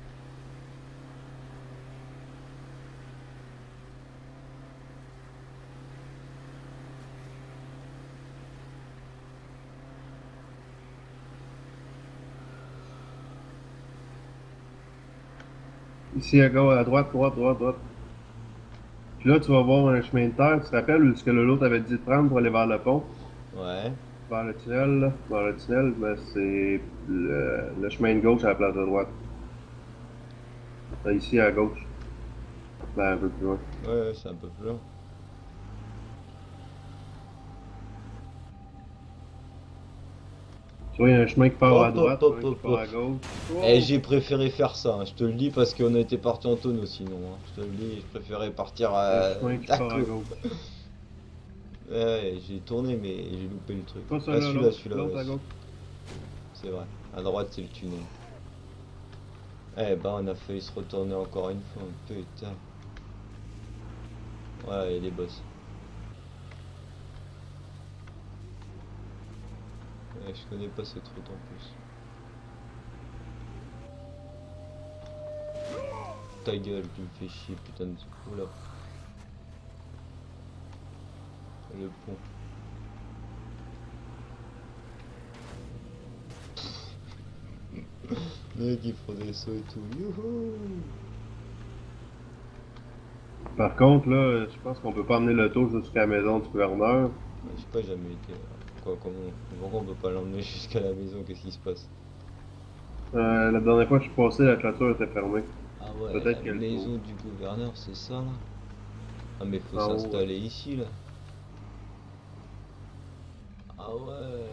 Ici, à gauche, à droite, droite, droite, droite. Puis là, tu vas voir un chemin de terre. Tu te rappelles où ce que l'autre avait dit de prendre pour aller vers le pont? Ouais. Vers le tunnel, là. Vers le tunnel, ben, c'est le chemin de gauche à la place de droite. Ici, à gauche. Ben, un peu plus loin. Ouais, c'est un peu plus long. Tu vois, il y a un chemin qui part à Hop, droite, hop, un hop, qui hop, part à hop. gauche. Eh, j'ai préféré faire ça, hein, je te le dis parce qu'on était parti en tonneau sinon. Hein. Je te le dis, je préférais partir à. Un chemin qui part à gauche. Ouais, j'ai tourné mais j'ai loupé le truc. Pas Ah, celui-là, celui-là, l'autre. celui-là, L'autre ouais, à gauche. c'est vrai. À droite, c'est le tunnel. Eh ben, on a failli se retourner encore une fois. Putain. Ouais, et les boss. Ouais, je connais pas cette route en plus. Ta gueule, tu me fais chier, putain de. Oula. Le pont. Les mecs, ils font des sauts et tout. Youhou! Par contre, là, je pense qu'on peut pas emmener l'auto jusqu'à la maison du gouverneur. Je sais pas, jamais été. Pourquoi on peut pas l'emmener jusqu'à la maison? Qu'est-ce qui se passe? La dernière fois que je suis passé, la clôture était fermée. Ah ouais, Peut-être la qu'elle maison du gouverneur, c'est ça là? Ah mais faut En haut, s'installer ici là. Ah ouais.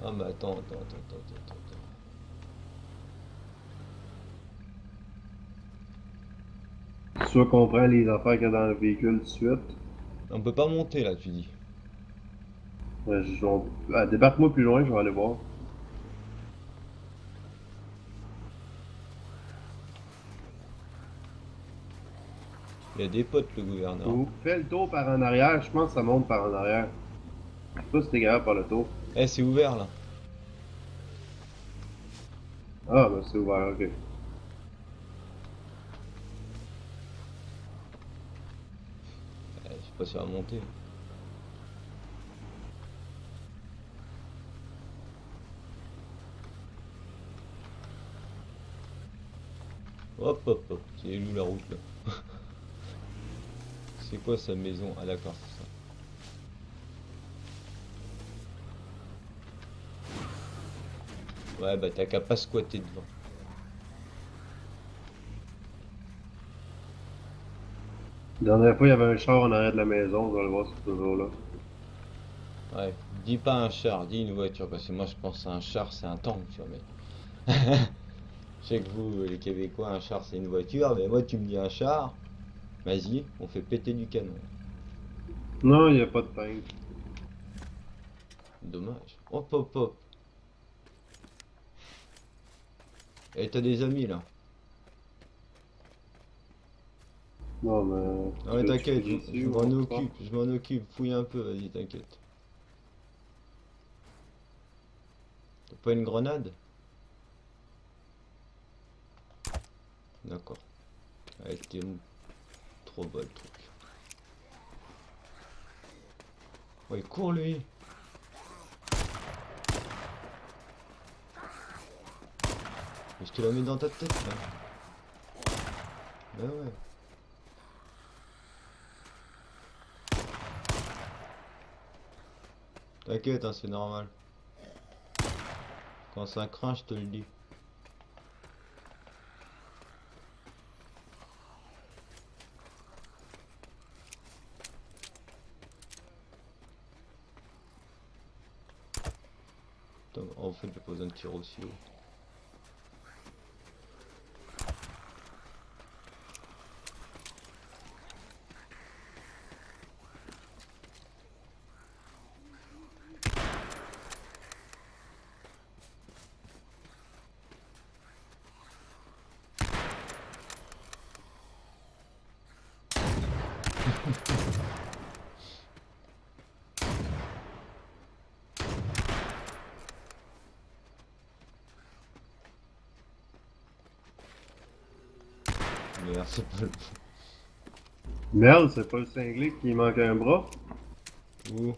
Ah mais attends. Soit qu'on prend les affaires qu'il y a dans le véhicule tout de suite. On peut pas monter là, tu dis. Débarque-moi plus loin, je vais aller voir. Il y a des potes le gouverneur. Ou fais le tour par en arrière, je pense que ça monte par en arrière. Je sais pas si t'es capable par le tour. Eh, c'est ouvert là. Ah, ben c'est ouvert, ok. Je sais pas si ça va monter. Hop. C'est où la route là? C'est quoi sa maison? Ah d'accord, c'est ça. Ouais, bah t'as qu'à pas squatter devant. La dernière fois, il y avait un char en arrière de la maison, on va le voir si c'est toujours là. Ouais, dis pas un char, dis une voiture, parce que moi je pense à un char, c'est un tank, tu vois, mais... Je sais que vous, les Québécois, un char c'est une voiture, mais moi tu me dis un char, vas-y, on fait péter du canon. Non, il n'y a pas de tank. Dommage. Hop, hop, hop. Et t'as des amis là. Non, mais Non mais tu veux-tu t'inquiète, filer ici je ou m'en on repart? occupe, je m'en occupe, fouille un peu, vas-y, t'inquiète. T'as pas une grenade? D'accord. Avec tes trop bas le truc. Oh, il court lui. Et je te la mets dans ta tête là. Bah ouais. T'inquiète, hein, c'est normal. Quand ça craint, je te le dis. Attends, en fait, j'ai pas besoin de tirer aussi haut. Merde, c'est pas le Merde, c'est pas le cinglé qui manque un bras bon. Ouh.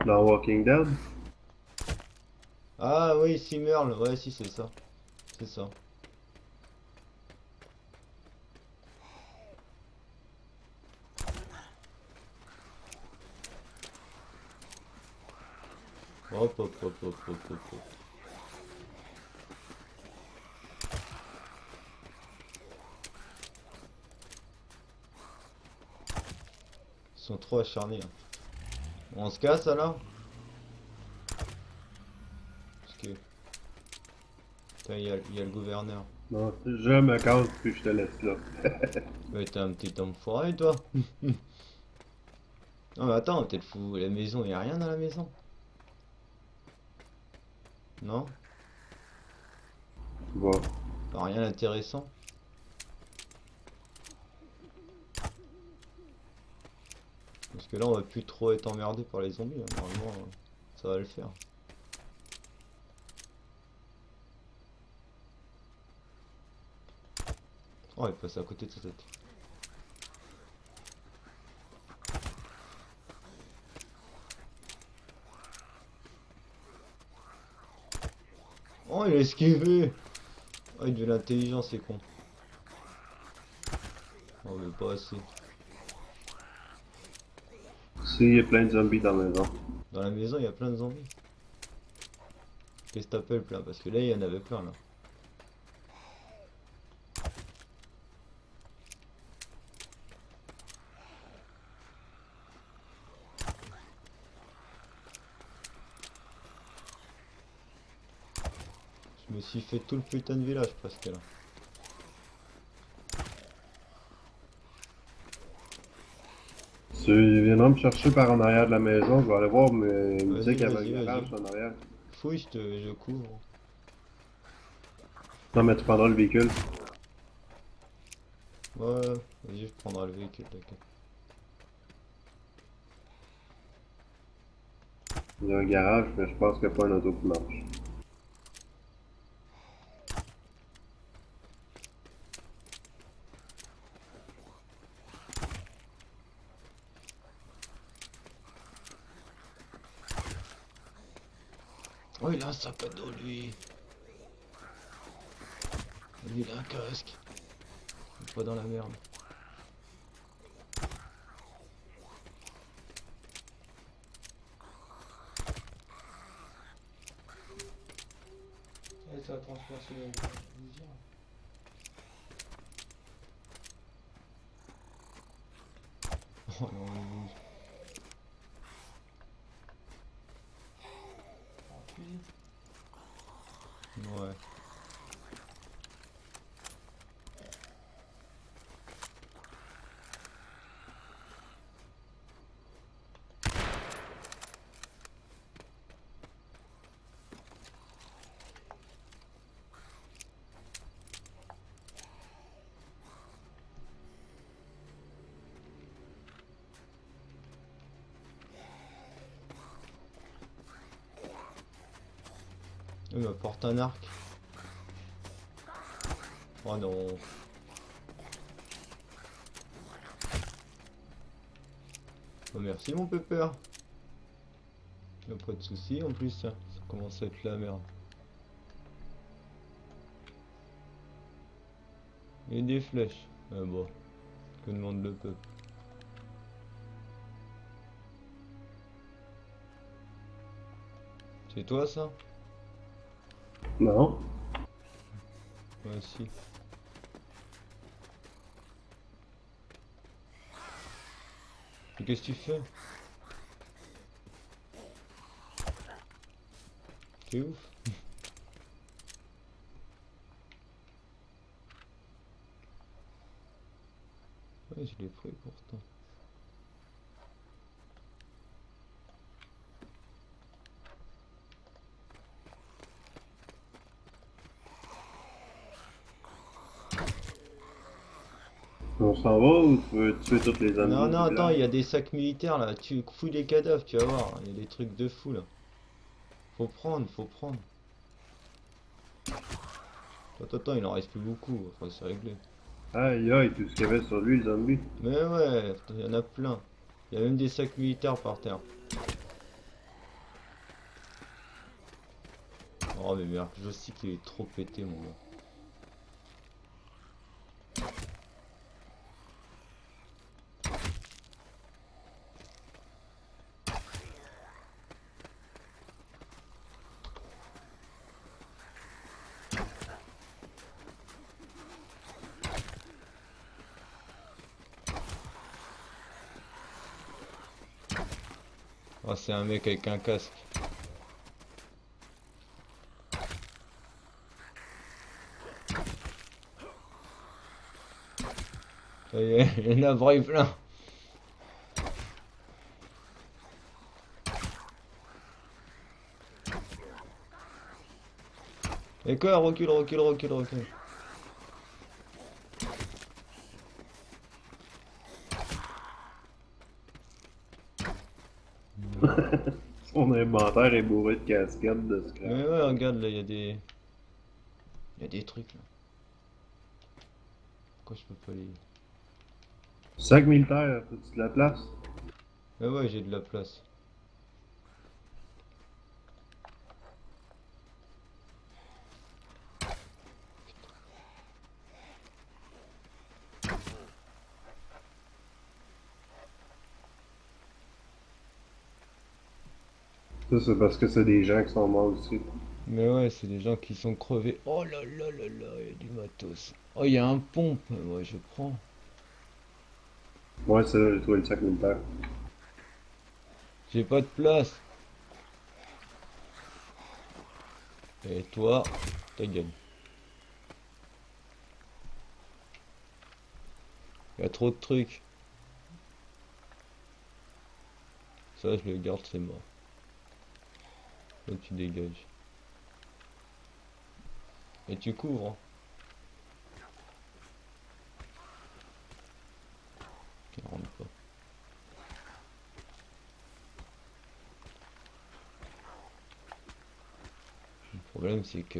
dans Walking Dead? Ah oui, Simmerl, ouais, si, c'est ça. C'est ça. Hop, hop, hop, hop, hop, hop, hop. Ils sont trop acharnés, hein. On se casse alors? Parce que... Putain, il y a le gouverneur. Non, je me casse puis je te laisse là. Ouais, t'es un petit enfoiré, toi. Non, mais attends, t'es le fou. La maison, y a rien dans la maison? Non? Bon. Pas rien d'intéressant? Parce que là, on va plus trop être emmerdé par les zombies, hein. Normalement, ça va le faire. Oh, il passe à côté de sa tête. Oh, il a esquivé! Oh, il devient intelligent, c'est con. Oh, mais pas assez. Si, il y a plein de zombies dans la maison. Dans la maison, il y a plein de zombies. Qu'est-ce que t'appelles plein? Parce que là, il y en avait plein, là. Je me suis fait tout le putain de village, presque, là. Si ils viendront me chercher par en arrière de la maison, je vais aller voir, mais il me disait Vas-y, qu'il y avait vas-y, un vas-y. garage en arrière. Fouille, je couvre. Non, mais tu prendras le véhicule. Ouais, vas-y, je prendrai le véhicule, t'inquiète. Il y a un garage, mais je pense qu'il n'y a pas un auto qui marche. Oh, il a un sac à dos, lui. Lui, il a un casque. Il est pas dans la merde. ça va transpercer le visir. Oh non, mais En fusil. ouais. Il m'apporte un arc. Oh non. Oh, merci mon pépère. Y'a pas de soucis en plus, ça commence à être la merde. Et des flèches. Ah bon. Que demande le peuple? C'est toi ça? Non. Ouais si. Mais qu'est-ce que tu fais? T'es ouf. Ouais, je l'ai pris pourtant. On s'en va ou tu veux tuer toutes les ennemis Non, du non, attends, il village? y a des sacs militaires là. Tu fouilles les cadavres, tu vas voir. Il y a des trucs de fou là. Faut prendre, faut prendre. Attends, attends, il en reste plus beaucoup. Enfin, c'est réglé. Aïe aïe, tout ce qu'il y avait sur lui, le zombie. Mais ouais, il y en a plein. Il y a même des sacs militaires par terre. Oh, mais merde, je sais qu'il est trop pété, mon gars. Oh, c'est un mec avec un casque. Ça y est, il y en a braille plein. Et quoi, recule, recule, recule, recule. Son inventaire est bourré de casquettes de scrap. Mais ouais, regarde, là, il y a des... Il y a des trucs, là. Pourquoi je peux pas les... Sac militaire, as-tu de la place? Mais ouais, j'ai de la place. Ça, c'est parce que c'est des gens qui sont morts aussi. Mais ouais, c'est des gens qui sont crevés. Oh là là là là, il y a du matos. Oh, il y a un pompe. Ouais, je prends. Ouais, c'est là, j'ai trouvé le sac militaire. J'ai pas de place. Et toi, ta gueule. Il y a trop de trucs. Ça, je le garde, c'est mort. Là, tu dégages. Et tu couvres, hein. Tu rentres pas. Le problème, c'est que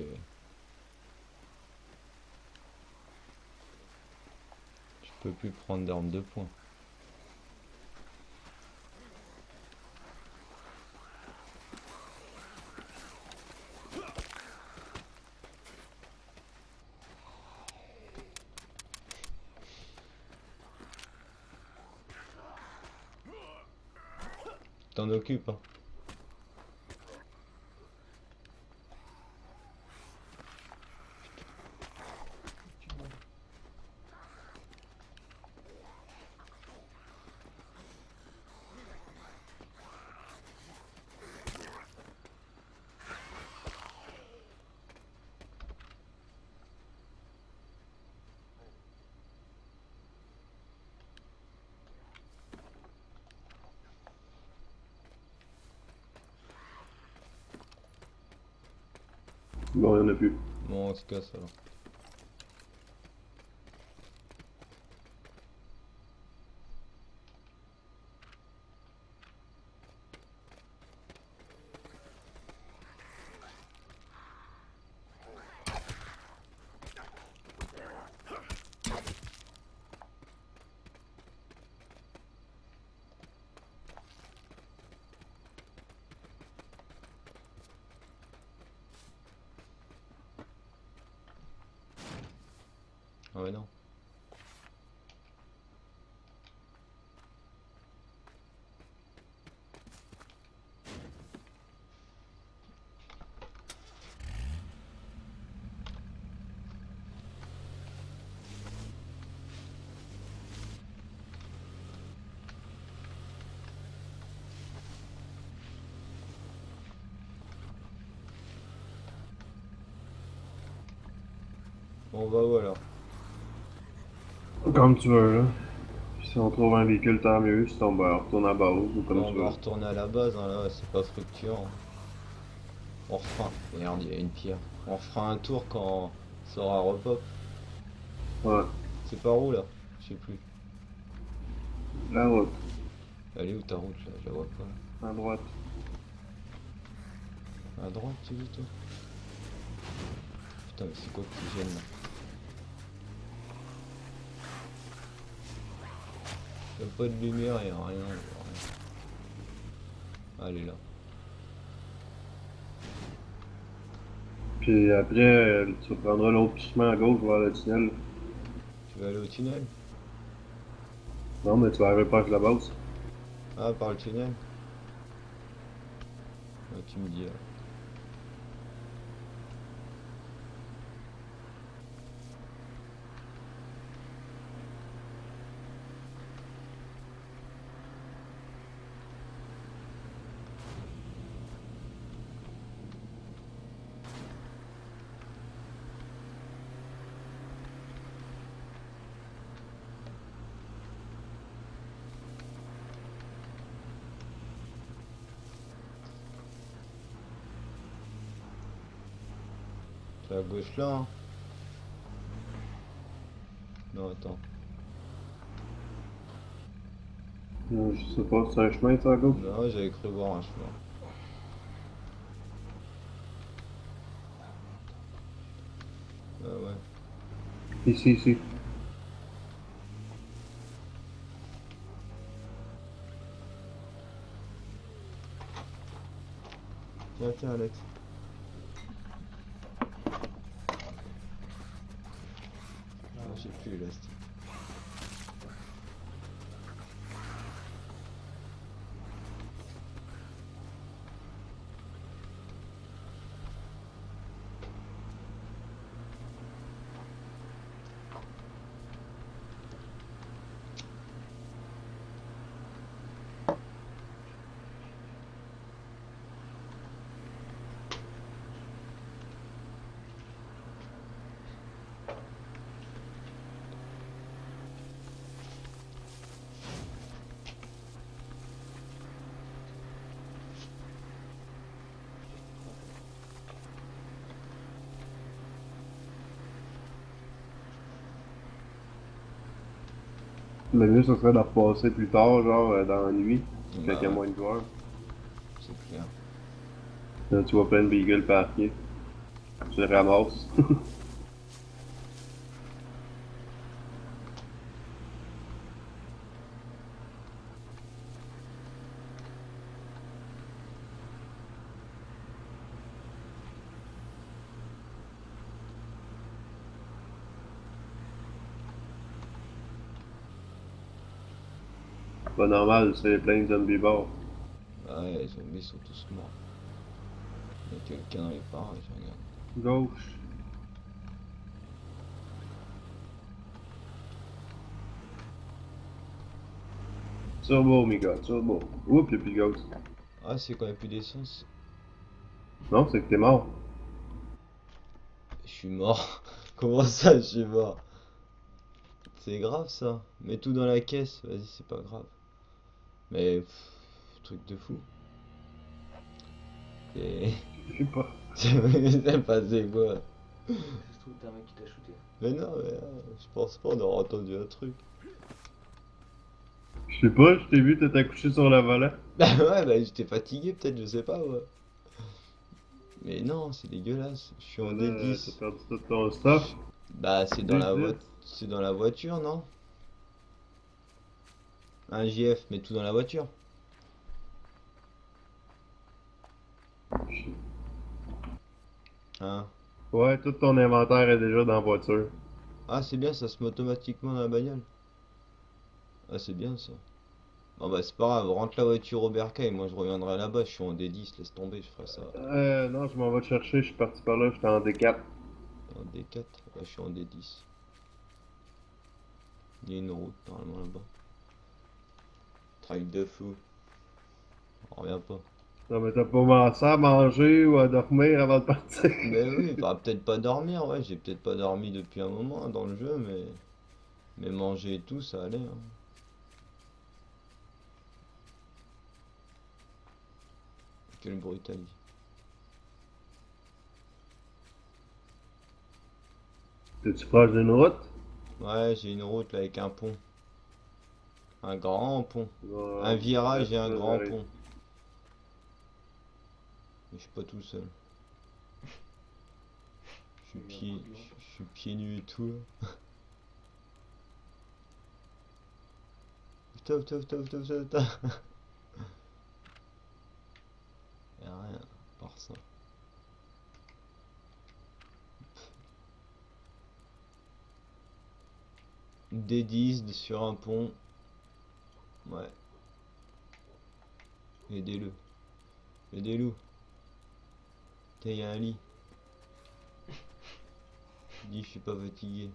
je peux plus prendre d'armes de poing. T'en occupes, hein. Bon, y'en a plus. Bon, on se casse alors. Ah ouais, non. On va où alors? Comme tu veux, là. Si on trouve un véhicule, tant mieux. Si on retourne à base ou comme Bon, on tu va veux. retourner à la base, hein, là, c'est pas fructueux. On refera. Merde, il y a une pierre. On refera un tour quand ça aura repop. Ouais, C'est par où là? Je sais plus. la route, Elle est où ta route là? Je la vois pas à droite. là. À droite, tu dis toi? Putain, mais c'est quoi qui gêne là? Y'a pas de lumière, y'a rien, je vois rien. Allez là. Puis après, tu prendras l'autre chemin à gauche vers le tunnel. Tu vas aller au tunnel? Non, mais tu vas arriver proche de la base. Ah, par le tunnel? Ouais, tu me dis là. C'est à gauche là, hein? Non, attends. Je sais pas, c'est un chemin, ça, à gauche? Non, j'avais cru voir un chemin. Ah ouais. Ici, ici. Tiens, tiens, Alex. Ah, j'ai plus l'élastique. Le mieux, ce serait de repasser plus tard, genre dans la nuit, quand il Bah y a ouais, moins de joueurs. c'est clair. Là, tu vois plein de beagles parqués. Tu les ramasses. Pas normal, c'est plein de zombies morts. Bah ouais, les zombies sont tous morts. Il y a quelqu'un dans les parages, regarde. Gauche. Turbo, mes gars, turbo. Oups, y'a plus de ghost. Ah, c'est quand il n'y a plus d'essence. Non, c'est que t'es mort. Je suis mort. Comment ça, je suis mort? C'est grave ça. Mets tout dans la caisse, vas-y, c'est pas grave. Mais, truc de fou. Et... Je sais pas. C'est passé quoi? Ça se trouve, t'as un mec qui t'a shooté. Mais non, mais, je pense pas, on aura entendu un truc. Je sais pas, je t'ai vu, t'étais couché sur le volant. Bah ouais, bah j'étais fatigué peut-être, je sais pas, ouais. Mais non, c'est dégueulasse. Je suis en Là, t'as D10. perdu tout ton stuff. Bah c'est dans Des la 10. c'est dans la voiture, non? Un JF, mais tout dans la voiture. Hein? Ouais, tout ton inventaire est déjà dans la voiture. Ah c'est bien, ça se met automatiquement dans la bagnole. Ah c'est bien ça. Bon bah c'est pas grave, rentre la voiture au bercail, moi je reviendrai là-bas, je suis en D10, laisse tomber, je ferai ça. Non, je m'en vais te chercher, je suis parti par là, j'étais en D4. En D4, ouais, je suis en D10. Il y a une route normalement là-bas. Trail de fou. On revient pas. Non, mais t'as pas commencé à manger ou à dormir avant de partir. Mais oui, bah peut-être pas dormir, ouais, j'ai peut-être pas dormi depuis un moment hein, dans le jeu, mais manger et tout, ça allait. Hein. Quelle brutalité. T'es-tu proche d'une route? Ouais, j'ai une route là avec un pont. Un grand pont. Ouais, Un virage et reste un là, grand j'arrive. pont. Mais je suis pas tout seul. Il y a eu un coup de lampe. Je suis pieds nus et tout là. Stop, stop, stop, stop, stop, stop. Y'a rien, à part ça. D10 sur un pont. Ouais. Aidez-le. Aidez-le. Tiens, y'a un lit. Je dis, je suis pas fatigué.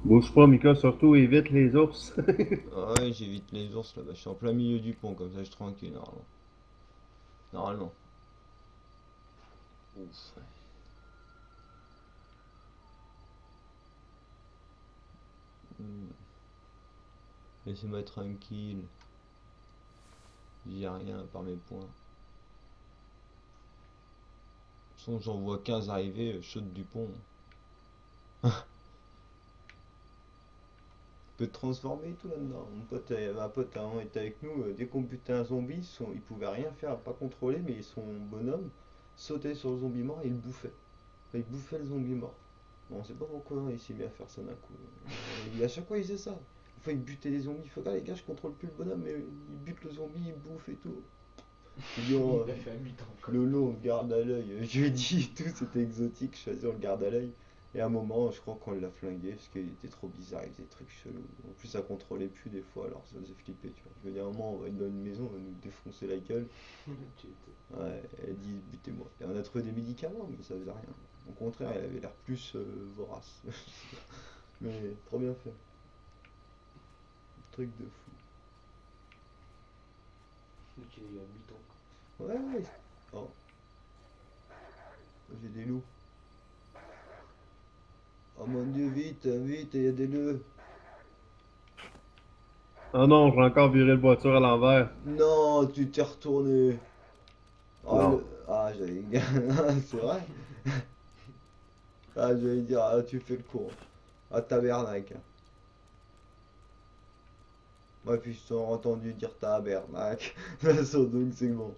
Bouge pas, Mika, surtout évite les ours. Ah ouais, j'évite les ours là-bas. Je suis en plein milieu du pont, comme ça je suis tranquille normalement. Normalement. Ouf. Hmm. Laissez-moi tranquille. J'ai rien à part mes points. De toute façon, j'en vois 15 arriver, je saute du pont. Peut te transformer et tout là-dedans. Mon pote, il y avait un pote avant, il était avec nous. Dès qu'on butait un zombie, il pouvait rien faire, pas contrôler, mais son bonhomme sautait sur le zombie mort et il le bouffait. Enfin, il bouffait le zombie mort. Bon, on sait pas pourquoi il s'est mis à faire ça d'un coup. À chaque fois, il faisait ça. Une fois, il butait les zombies. Il fait, ah les gars, je contrôle plus le bonhomme, mais il bute le zombie, il bouffe et tout. Il Yo, a fait un mi-temps quoi. Lolo, on le garde à l'œil. Je lui ai dit tout, c'était exotique. Je choisis, on le garde à l'œil. Et à un moment, je crois qu'on l'a flingué parce qu'il était trop bizarre, il faisait des trucs chelous. En plus, ça contrôlait plus des fois, alors ça faisait flipper, tu vois. Je veux dire, à un moment, on va être dans une maison, on va nous défoncer la gueule. Tu étais- Ouais, elle a dit, butez-moi. Et on a trouvé des médicaments, mais ça faisait rien. Au contraire, elle avait l'air plus vorace. Mais trop bien fait. Truc de fou. Donc il a eu un mi-temps quoi. Ouais, ouais. Oh, j'ai des loups. Oh mon dieu, vite, vite, il y a des loups. Ah non, j'ai encore viré la voiture à l'envers. Non, tu t'es retourné. Oh Non. le. Ah, j'allais. C'est vrai? Ah, j'allais dire, ah, tu fais le con. Ah, tabernacle. Ouais, puis je t'ai entendu dire tabernacle. Donc c'est bon.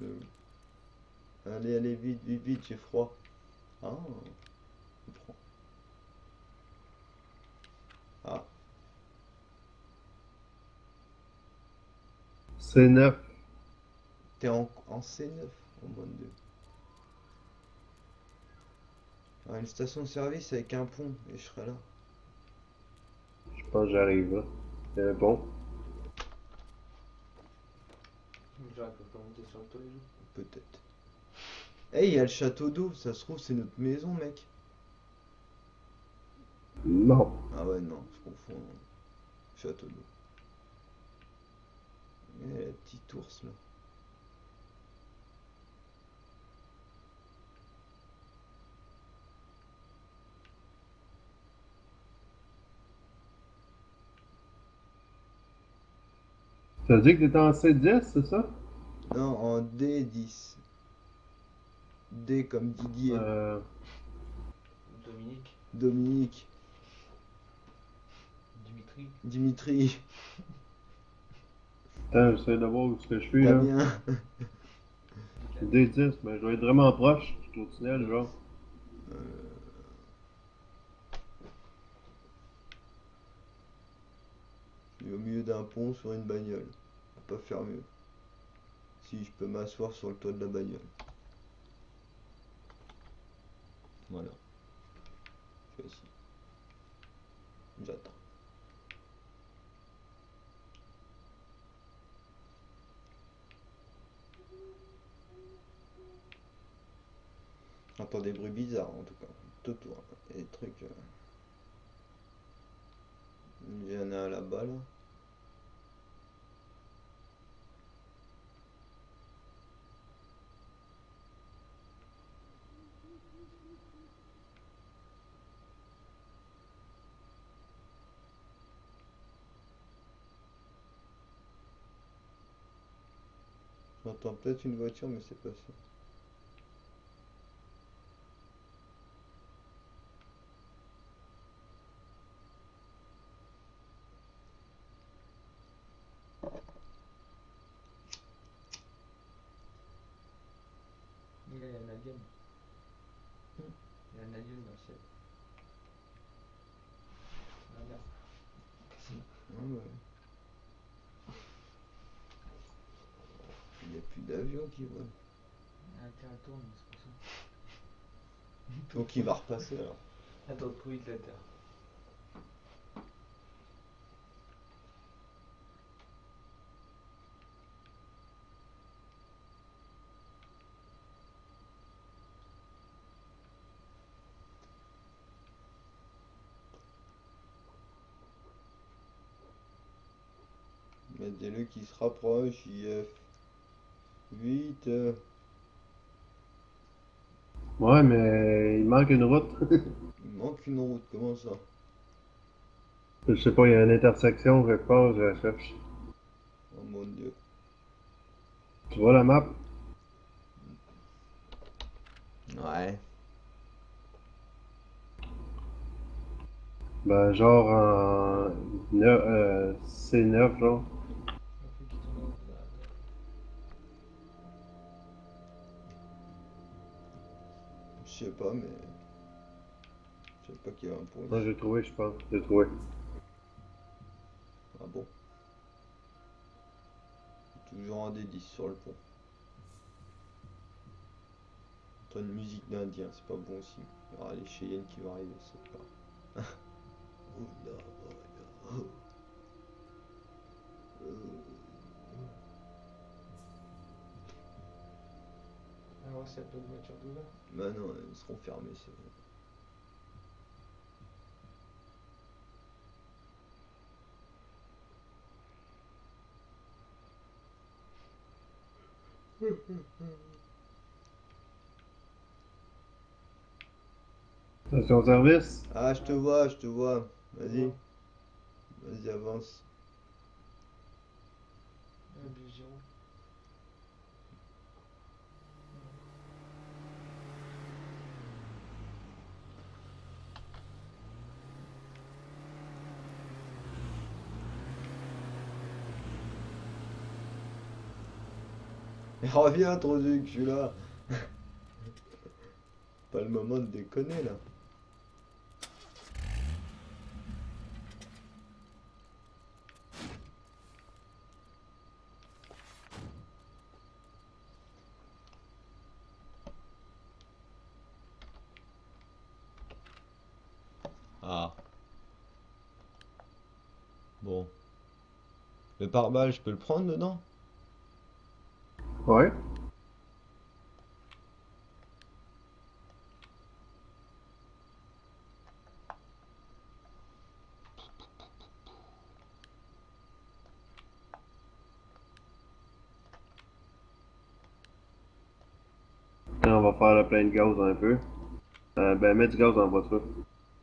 Euh, Allez, allez, vite, vite, vite, j'ai froid. Ah, je prends. Ah, C'est neuf. t'es en C9. Oh mon dieu. Ah, une station de service avec un pont, et je serai là. Je pense que j'arrive là. C'est bon. J'aurais pas monter sur le toit et tout. Peut-être. Eh, il y a le château d'eau, ça se trouve, c'est notre maison, mec. Non. Ah ouais, non, je confonds. Château d'eau. Et la petite ours là. Ça veut dire que t'étais en C10, c'est ça? Non, en D10. D comme Didier. Dominique, Dominique. Dimitri. Dimitri. Attends, j'essaie de voir où est-ce que je suis, là. Damien. D10, ben je dois être vraiment proche. Je suis au tunnel, genre. Je suis au milieu d'un pont sur une bagnole. On peut pas faire mieux. Si je peux m'asseoir sur le toit de la bagnole. Voilà. Je suis assis. J'attends. J'entends des bruits bizarres en tout cas. Tout autour. Et des trucs. Il y en a un là-bas là. J'entends peut-être une voiture mais c'est pas sûr. Il y a un alien. Il y a un alien dans le ciel. Ah merde. Ah ouais. Il n'y a plus d'avion qui vole. La Terre tourne, c'est pour ça. Donc il va repasser alors. Attends, trop vite la Terre. Mettez-le qui se rapproche, IF. Vite. Ouais, mais il manque une route. Il manque une route, comment ça? Je sais pas, il y a une intersection quelque part, je la cherche. Oh mon dieu. Tu vois la map? Ouais. Ben, genre en C9, genre. Un truc qui tourne là. Je sais pas, mais. Je sais pas qu'il y a un point Non, ici. j'ai trouvé, je pense. J'ai trouvé. Ah bon? Toujours un D10 sur le pont. T'as une musique d'Indien, c'est pas bon aussi. Il y aura les Cheyennes qui vont arriver, c'est pas. Oh là, oh là, oh. Alors, s'il y a pas de voiture d'ouvert. Bah non, ils seront fermés, c'est vrai. Station service? Ah, je te vois, je te vois. Vas-y, vas-y, avance. Un bus Giro. Et reviens, Trozuc, je suis là. Pas le moment de déconner là. Ah, bon. Le pare-balles, je peux le prendre dedans? Ouais. Et on va faire le plein de gaz un peu. Ben, mets du gaz dans la voiture.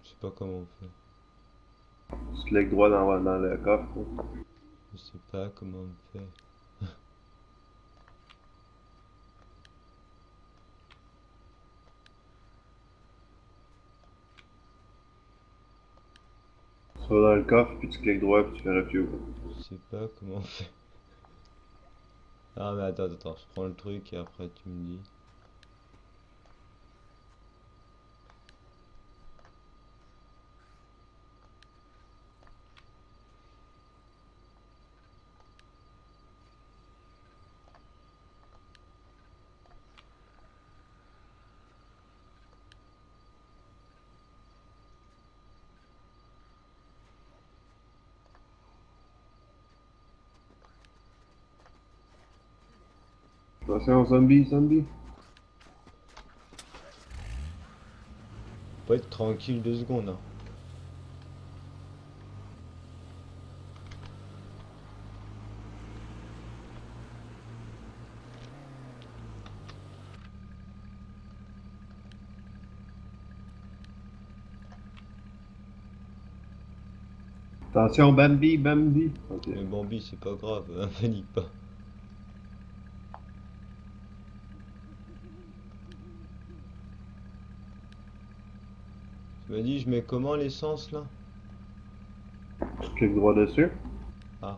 Je sais pas comment on fait. Tu cliques droit dans le coffre. Je sais pas comment on fait. Tu vas dans le coffre, puis tu cliques droit, puis tu fais refuse. Je sais pas comment on fait. Ah mais attends, je prends le truc et après tu me dis. Attention, zombie, zombie. Faut être tranquille 2 secondes. Hein. Attention, Bambi, Bambi. Ok. Mais Bambi c'est pas grave, hein, panique pas. Tu m'as dit je mets comment l'essence là? Tu cliques droit dessus. Ah,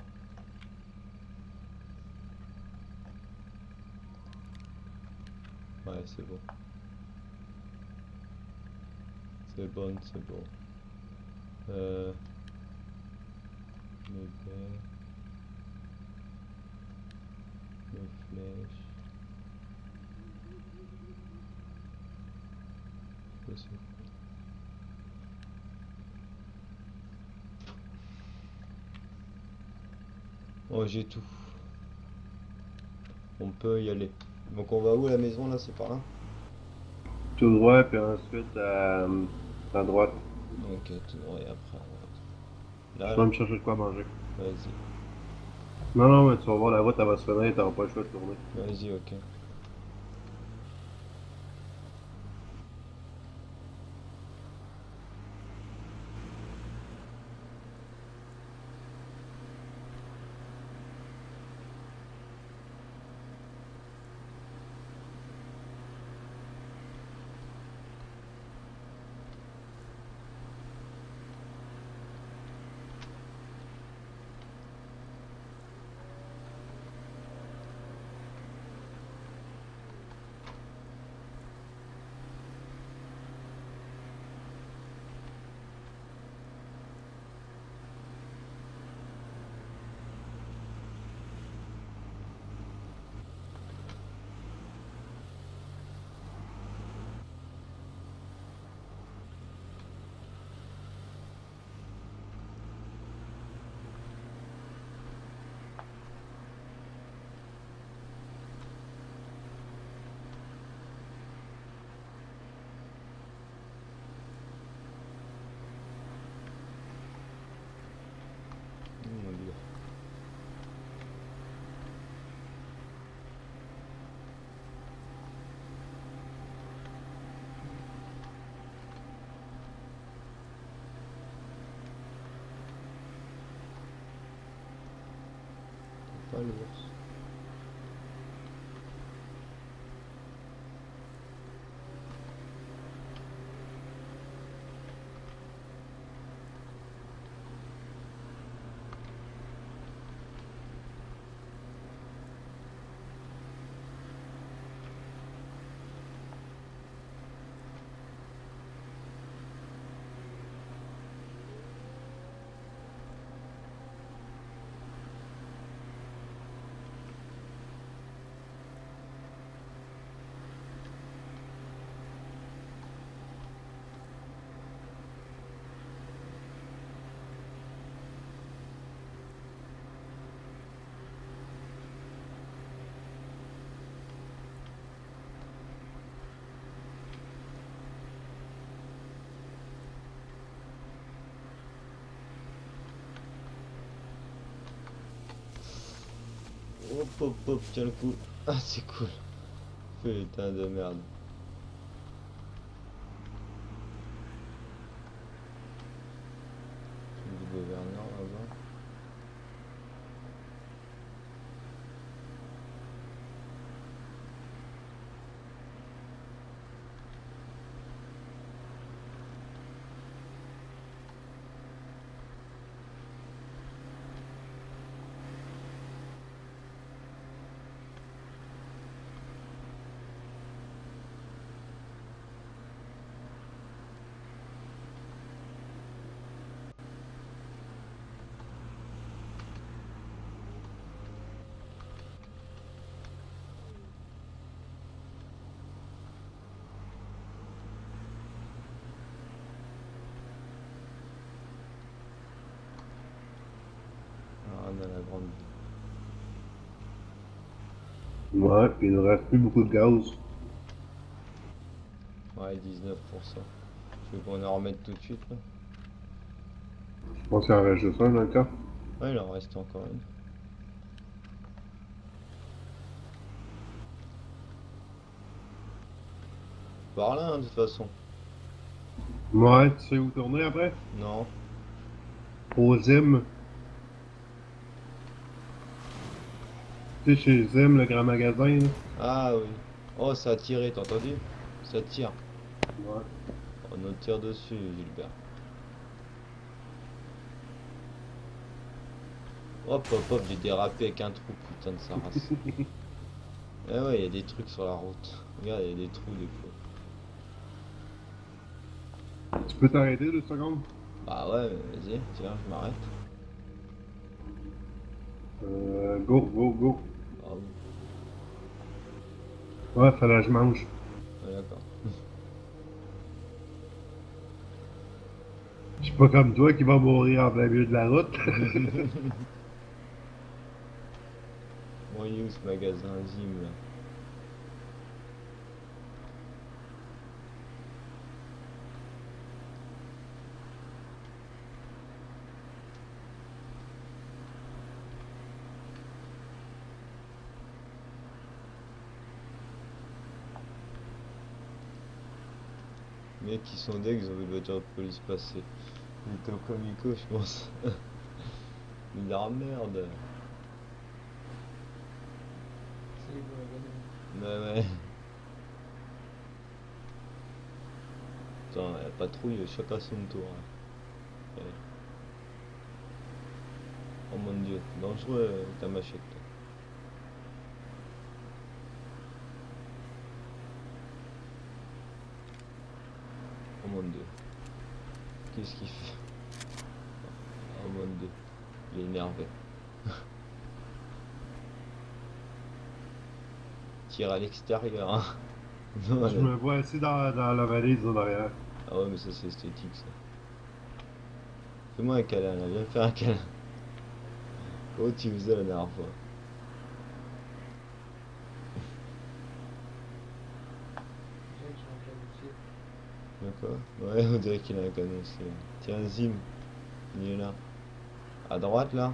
ouais c'est bon. C'est bon, c'est bon. Les verres, les flèches. Ça, c'est cool. Oh j'ai tout. On peut y aller. Donc on va où la maison là? C'est par là? Tout droit, puis ensuite à droite. Ok, tout droit et après à droite. Je Là, vais là? me chercher de quoi manger. Vas-y. Non, non, mais tu vas voir, la route, elle va se finir, t'auras pas le choix de tourner. Vas-y, ok. Oh mon dieu. Pas l'ours. Hop hop hop, tiens le coup. Ah c'est cool. Putain de merde. Du gouverneur là-bas. Ouais, puis il nous reste plus beaucoup de gaz. Ouais, 19%. Tu veux qu'on en remette tout de suite là? Je pense qu'il en reste juste un dans le cas. Ouais, il en reste encore une. Par là, hein, de toute façon. Ouais, tu sais où tourner après? Non. Au Zim. Tu sais, chez Zim, le grand magasin, là. Ah oui. Oh, ça a tiré, t'as entendu? Ça tire. Ouais. On nous tire dessus, Gilbert. Hop, hop, hop, j'ai dérapé avec un trou, putain de sa race. Eh ouais, il y a des trucs sur la route. Regarde, il y a des trous des fois. Tu peux t'arrêter 2 secondes? Bah ouais, vas-y, tiens, je m'arrête. Go, go, go. Ah oui, Ouais, fallait que je mange. ouais, d'accord. Je suis pas comme toi qui va mourir en plein milieu de la route. Bon, il est où ce magasin Zim là? Les mecs qui sont deg, ils ont vu le voiture de police passer. Ils étaient au comico, je pense. Mais la merde. C'est bon, la Ouais, ouais. Attends, la patrouille, chacun son tour. Hein. Ouais. Oh mon dieu, dangereux ta machette. Toi. Oh mon dieu. Qu'est-ce qu'il fait? Oh mon dieu. Il est énervé. Tire à l'extérieur. Hein. Non, Je me vois assis dans la valise en arrière. ah ouais, mais ça c'est esthétique ça. Fais-moi un câlin là, viens me faire un câlin. Oh, tu faisais la dernière fois. D'accord? Ouais, on dirait qu'il a un canon aussi. Tiens, Zim, il est là. À droite là?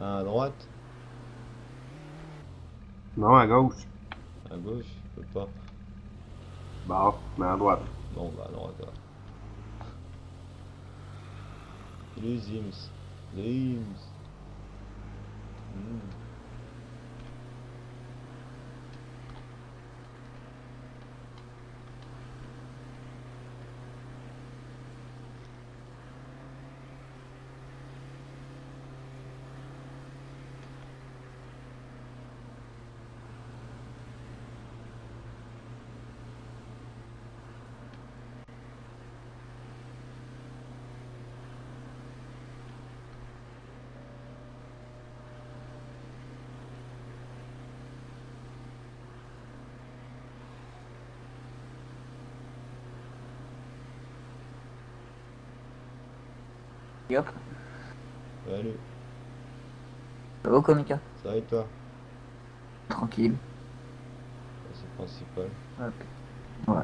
À droite? Non, à gauche. À gauche? Je peux pas. Bah, mais à droite. Bon, bah à droite là. Salut Zims. Zims. Hmm. Yop, Salut. ça va Konika? Ça va et toi? Tranquille. Ouais, c'est le principal. Ah, ouais.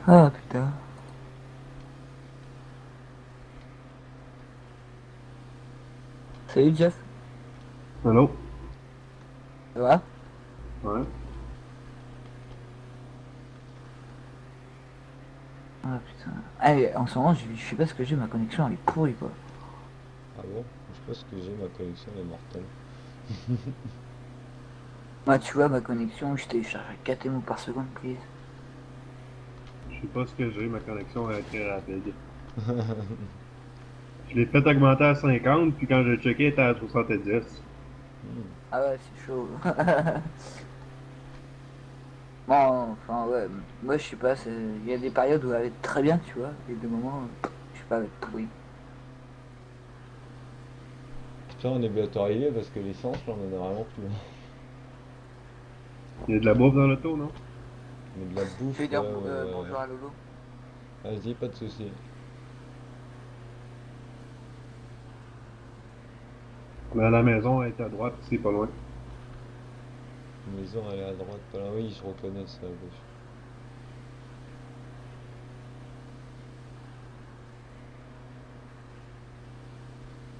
Ah putain. Salut Jeff, Allô? ça va? Ouais. Ah putain. Allez, en ce moment, je sais pas ce que j'ai, ma connexion elle est pourrie quoi. Ah bon? Je sais pas ce que j'ai, ma connexion est mortelle. Moi, tu vois, ma connexion, je télécharge 4 MO par seconde, please. Je sais pas ce que j'ai, ma connexion est très rapide. Je l'ai fait augmenter à 50, puis quand j'ai checké, elle était à 70. Hmm. Ah ouais, c'est chaud. Bon, enfin, ouais, moi, je sais pas, il y a des périodes où elle va être très bien, tu vois, et des moments, je sais pas, elle va être pourrie. Putain, on est bientôt arrivé parce que l'essence là, on en a vraiment plus. Il y a de la bouffe dans l'auto, non? Mais de la Je bouffe, vais ouais, dire ouais, ouais, bonjour ouais. à Lolo. Vas-y, pas de soucis. Mais la maison est à droite, c'est pas loin. La maison elle est à droite, pas là. Oui, je reconnais ça à gauche.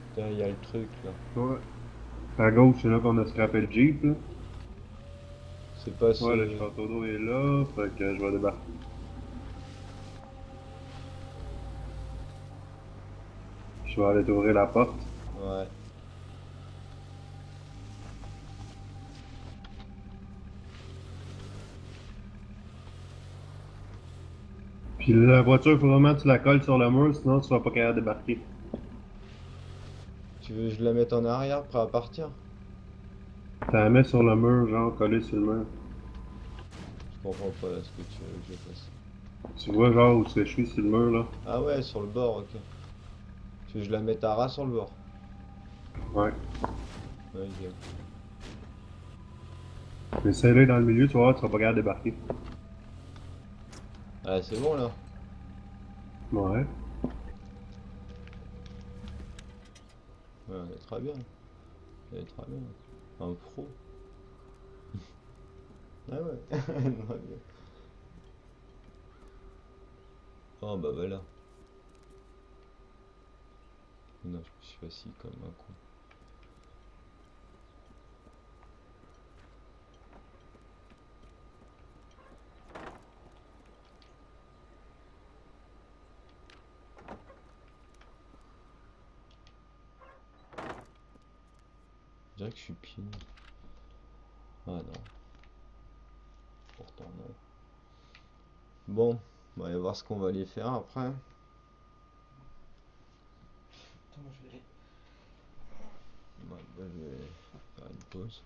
Putain, il y a le truc là. Ouais. À gauche, c'est là qu'on a scrappé le Jeep, là. C'est pas ce. Ouais, le château d'eau est là, fait que je vais débarquer. Je vais aller t'ouvrir la porte. Ouais. Puis la voiture, il faut vraiment que tu la colles sur le mur, sinon tu vas pas capable de débarquer. Tu veux que je la mette en arrière, prêt à partir? Tu la mets sur le mur, genre collée sur le mur. Je comprends pas là ce que tu veux que je fasse. Tu vois, genre, où je suis sur le mur, là. Ah ouais, sur le bord, ok. Tu veux que je la mette à ras sur le bord? Ouais. Ok. Mais celle-là dans le milieu, tu vas voir, tu seras pas capable de débarquer. Ah, c'est bon là. Ouais. Ouais, on est très bien. On est très bien. Un pro. Ah ouais. Très bien. Oh bah voilà. Non, je me suis assis comme un con. Je dirais que je suis pieds nus. Ah non. Pourtant non. Bon, on va aller voir ce qu'on va aller faire après. Attends, je vais. Ouais, bah, je vais faire une pause.